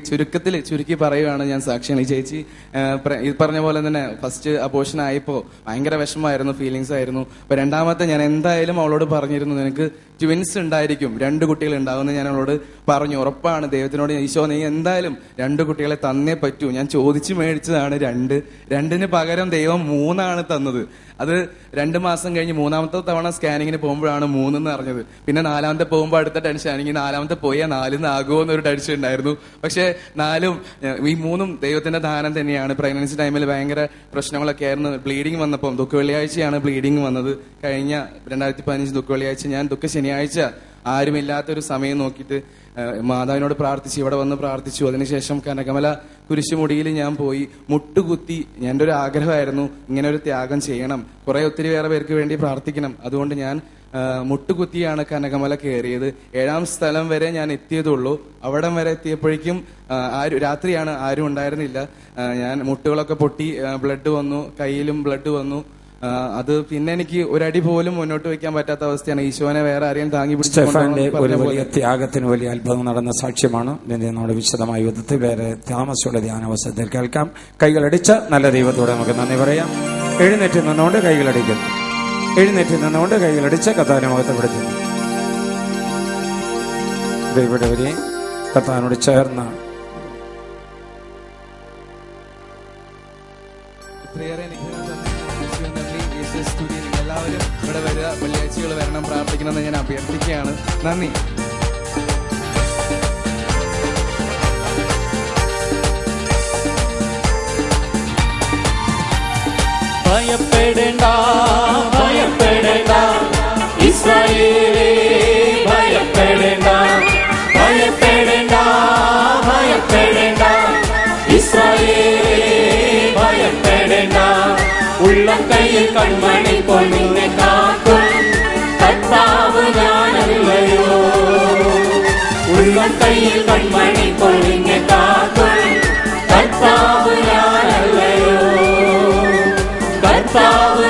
ചുരുക്കി പറയുകയാണ് ഞാൻ സാക്ഷ്യങ്ങൾ. ഈ ചേച്ചി ഈ പറഞ്ഞ പോലെ തന്നെ ഫസ്റ്റ് അബോർഷൻ ആയപ്പോൾ ഭയങ്കര വിഷമമായിരുന്നു, ഫീലിങ്സ് ആയിരുന്നു. അപ്പൊ രണ്ടാമത്തെ ഞാൻ എന്തായാലും അവളോട് പറഞ്ഞിരുന്നു, നിനക്ക് ട്വിൻസ് ഉണ്ടായിരിക്കും, 2 കുട്ടികൾ ഉണ്ടാവുമെന്ന് ഞാൻ അവളോട് പറഞ്ഞു. ഉറപ്പാണ് ദൈവത്തിനോട്, ഈശോ നീ എന്തായാലും 2 കുട്ടികളെ തന്നേ പറ്റൂ. ഞാൻ ചോദിച്ചു മേടിച്ചതാണ് 2 പകരം ദൈവം 3 തന്നത്. അത് 2 മാസം കഴിഞ്ഞ് 3ാമത്തെ തവണ സ്കാനിങ്ങിന് പോകുമ്പോഴാണ് 3 അറിഞ്ഞത്. പിന്നെ 4ാമത്തെ പോകുമ്പോൾ അടുത്ത ടെൻഷൻ ആണെങ്കിൽ 4ാമത്തെ പോയാൽ 4 ആകുമോ എന്നൊരു ടെൻഷൻ ഉണ്ടായിരുന്നു. പക്ഷെ 4ഉം ഈ 3ഉം ദൈവത്തിന്റെ ദാനം തന്നെയാണ്. പ്രഗ്നൻസി ടൈമിൽ ഭയങ്കര പ്രശ്നങ്ങളൊക്കെ ആയിരുന്നു. ബ്ലീഡിങ് വന്നപ്പം ദുഃഖവെള്ളിയാഴ്ചയാണ് ബ്ലീഡിങ് വന്നത്. കഴിഞ്ഞ 2015 ദുഃഖവെള്ളിയാഴ്ച ഞാൻ ശനിയാഴ്ച ആരുമില്ലാത്തൊരു സമയം നോക്കിയിട്ട് മാതാവിനോട് പ്രാർത്ഥിച്ചു, ഇവിടെ വന്ന് പ്രാർത്ഥിച്ചു. അതിനുശേഷം കനകമല കുരിശുമുടിയിൽ ഞാൻ പോയി മുട്ടുകുത്തി. എൻ്റെ ഒരു ആഗ്രഹമായിരുന്നു ഇങ്ങനെ ഒരു ത്യാഗം ചെയ്യണം, ഒത്തിരി വേറെ പേർക്ക് വേണ്ടി പ്രാർത്ഥിക്കണം. അതുകൊണ്ട് ഞാൻ മുട്ടുകുത്തിയാണ് കനകമല കയറിയത്. 7ാം സ്ഥലം വരെ ഞാൻ എത്തിയതുള്ളൂ. അവിടം വരെ എത്തിയപ്പോഴേക്കും രാത്രിയാണ്, ആരും ഉണ്ടായിരുന്നില്ല. ഞാൻ മുട്ടുകളൊക്കെ പൊട്ടി, ബ്ലഡ് വന്നു, കയ്യിലും ബ്ലഡ് വന്നു. അത് പിന്നെ എനിക്ക് ഒരടി പോലും മുന്നോട്ട് വെക്കാൻ പറ്റാത്ത അവസ്ഥയാണ്. ഈശോനെ വേറെ ആരെയും താങ്ങി സ്റ്റെഫാന്റെ ഒരു വലിയ ത്യാഗത്തിന് വലിയ അത്ഭുതം നടന്ന സാക്ഷ്യമാണ്. ഇതിന്റെ നമ്മുടെ വിശദമായ യുദ്ധത്തിൽ വേറെ താമസിച്ചുള്ള ധ്യാനാവസരത്തിൽ കേൾക്കാം. കൈകളടിച്ച് നല്ല ദൈവത്തോടെ നമുക്ക് നന്ദി പറയാം. എഴുന്നേറ്റ് നിന്നുകൊണ്ട് കൈകളടിക്കുന്നു. എഴുന്നേറ്റ് നിന്നുകൊണ്ട് കൈകളടിച്ച് കർത്താവിനെ മുഖത്തെപ്പെടുത്തുന്നു. ദൈവവരെ കർത്താവിനോട് ചേർന്ന് എല്ലാവരും ഇവിടെ വരിക, വെള്ളിയാഴ്ചകൾ വരണം, പ്രാർത്ഥിക്കണമെന്ന് ഞാൻ അഭ്യർത്ഥിക്കുകയാണ്. നന്ദി. ഭയപ്പെടേണ്ട ഭയപ്പെടേണ്ട ഇസ്രായേലേ, ഭയപ്പെടേണ്ട ഭയപ്പെടേണ്ട ഭയപ്പെടേണ്ട ഇസ്രായേലേ, ഭയപ്പെടേണ്ട. ഉള്ളം കയ്യിൽ കൺമണി പോൽ നിന്നെ കാക്കും കർത്താവ് ഞാനല്ലയോ. ഉള്ളം കയ്യിൽ കൺമണി പോൽ നിന്നെ കാക്കും കർത്താവ് ഞാനല്ലയോ. കർത്താവ്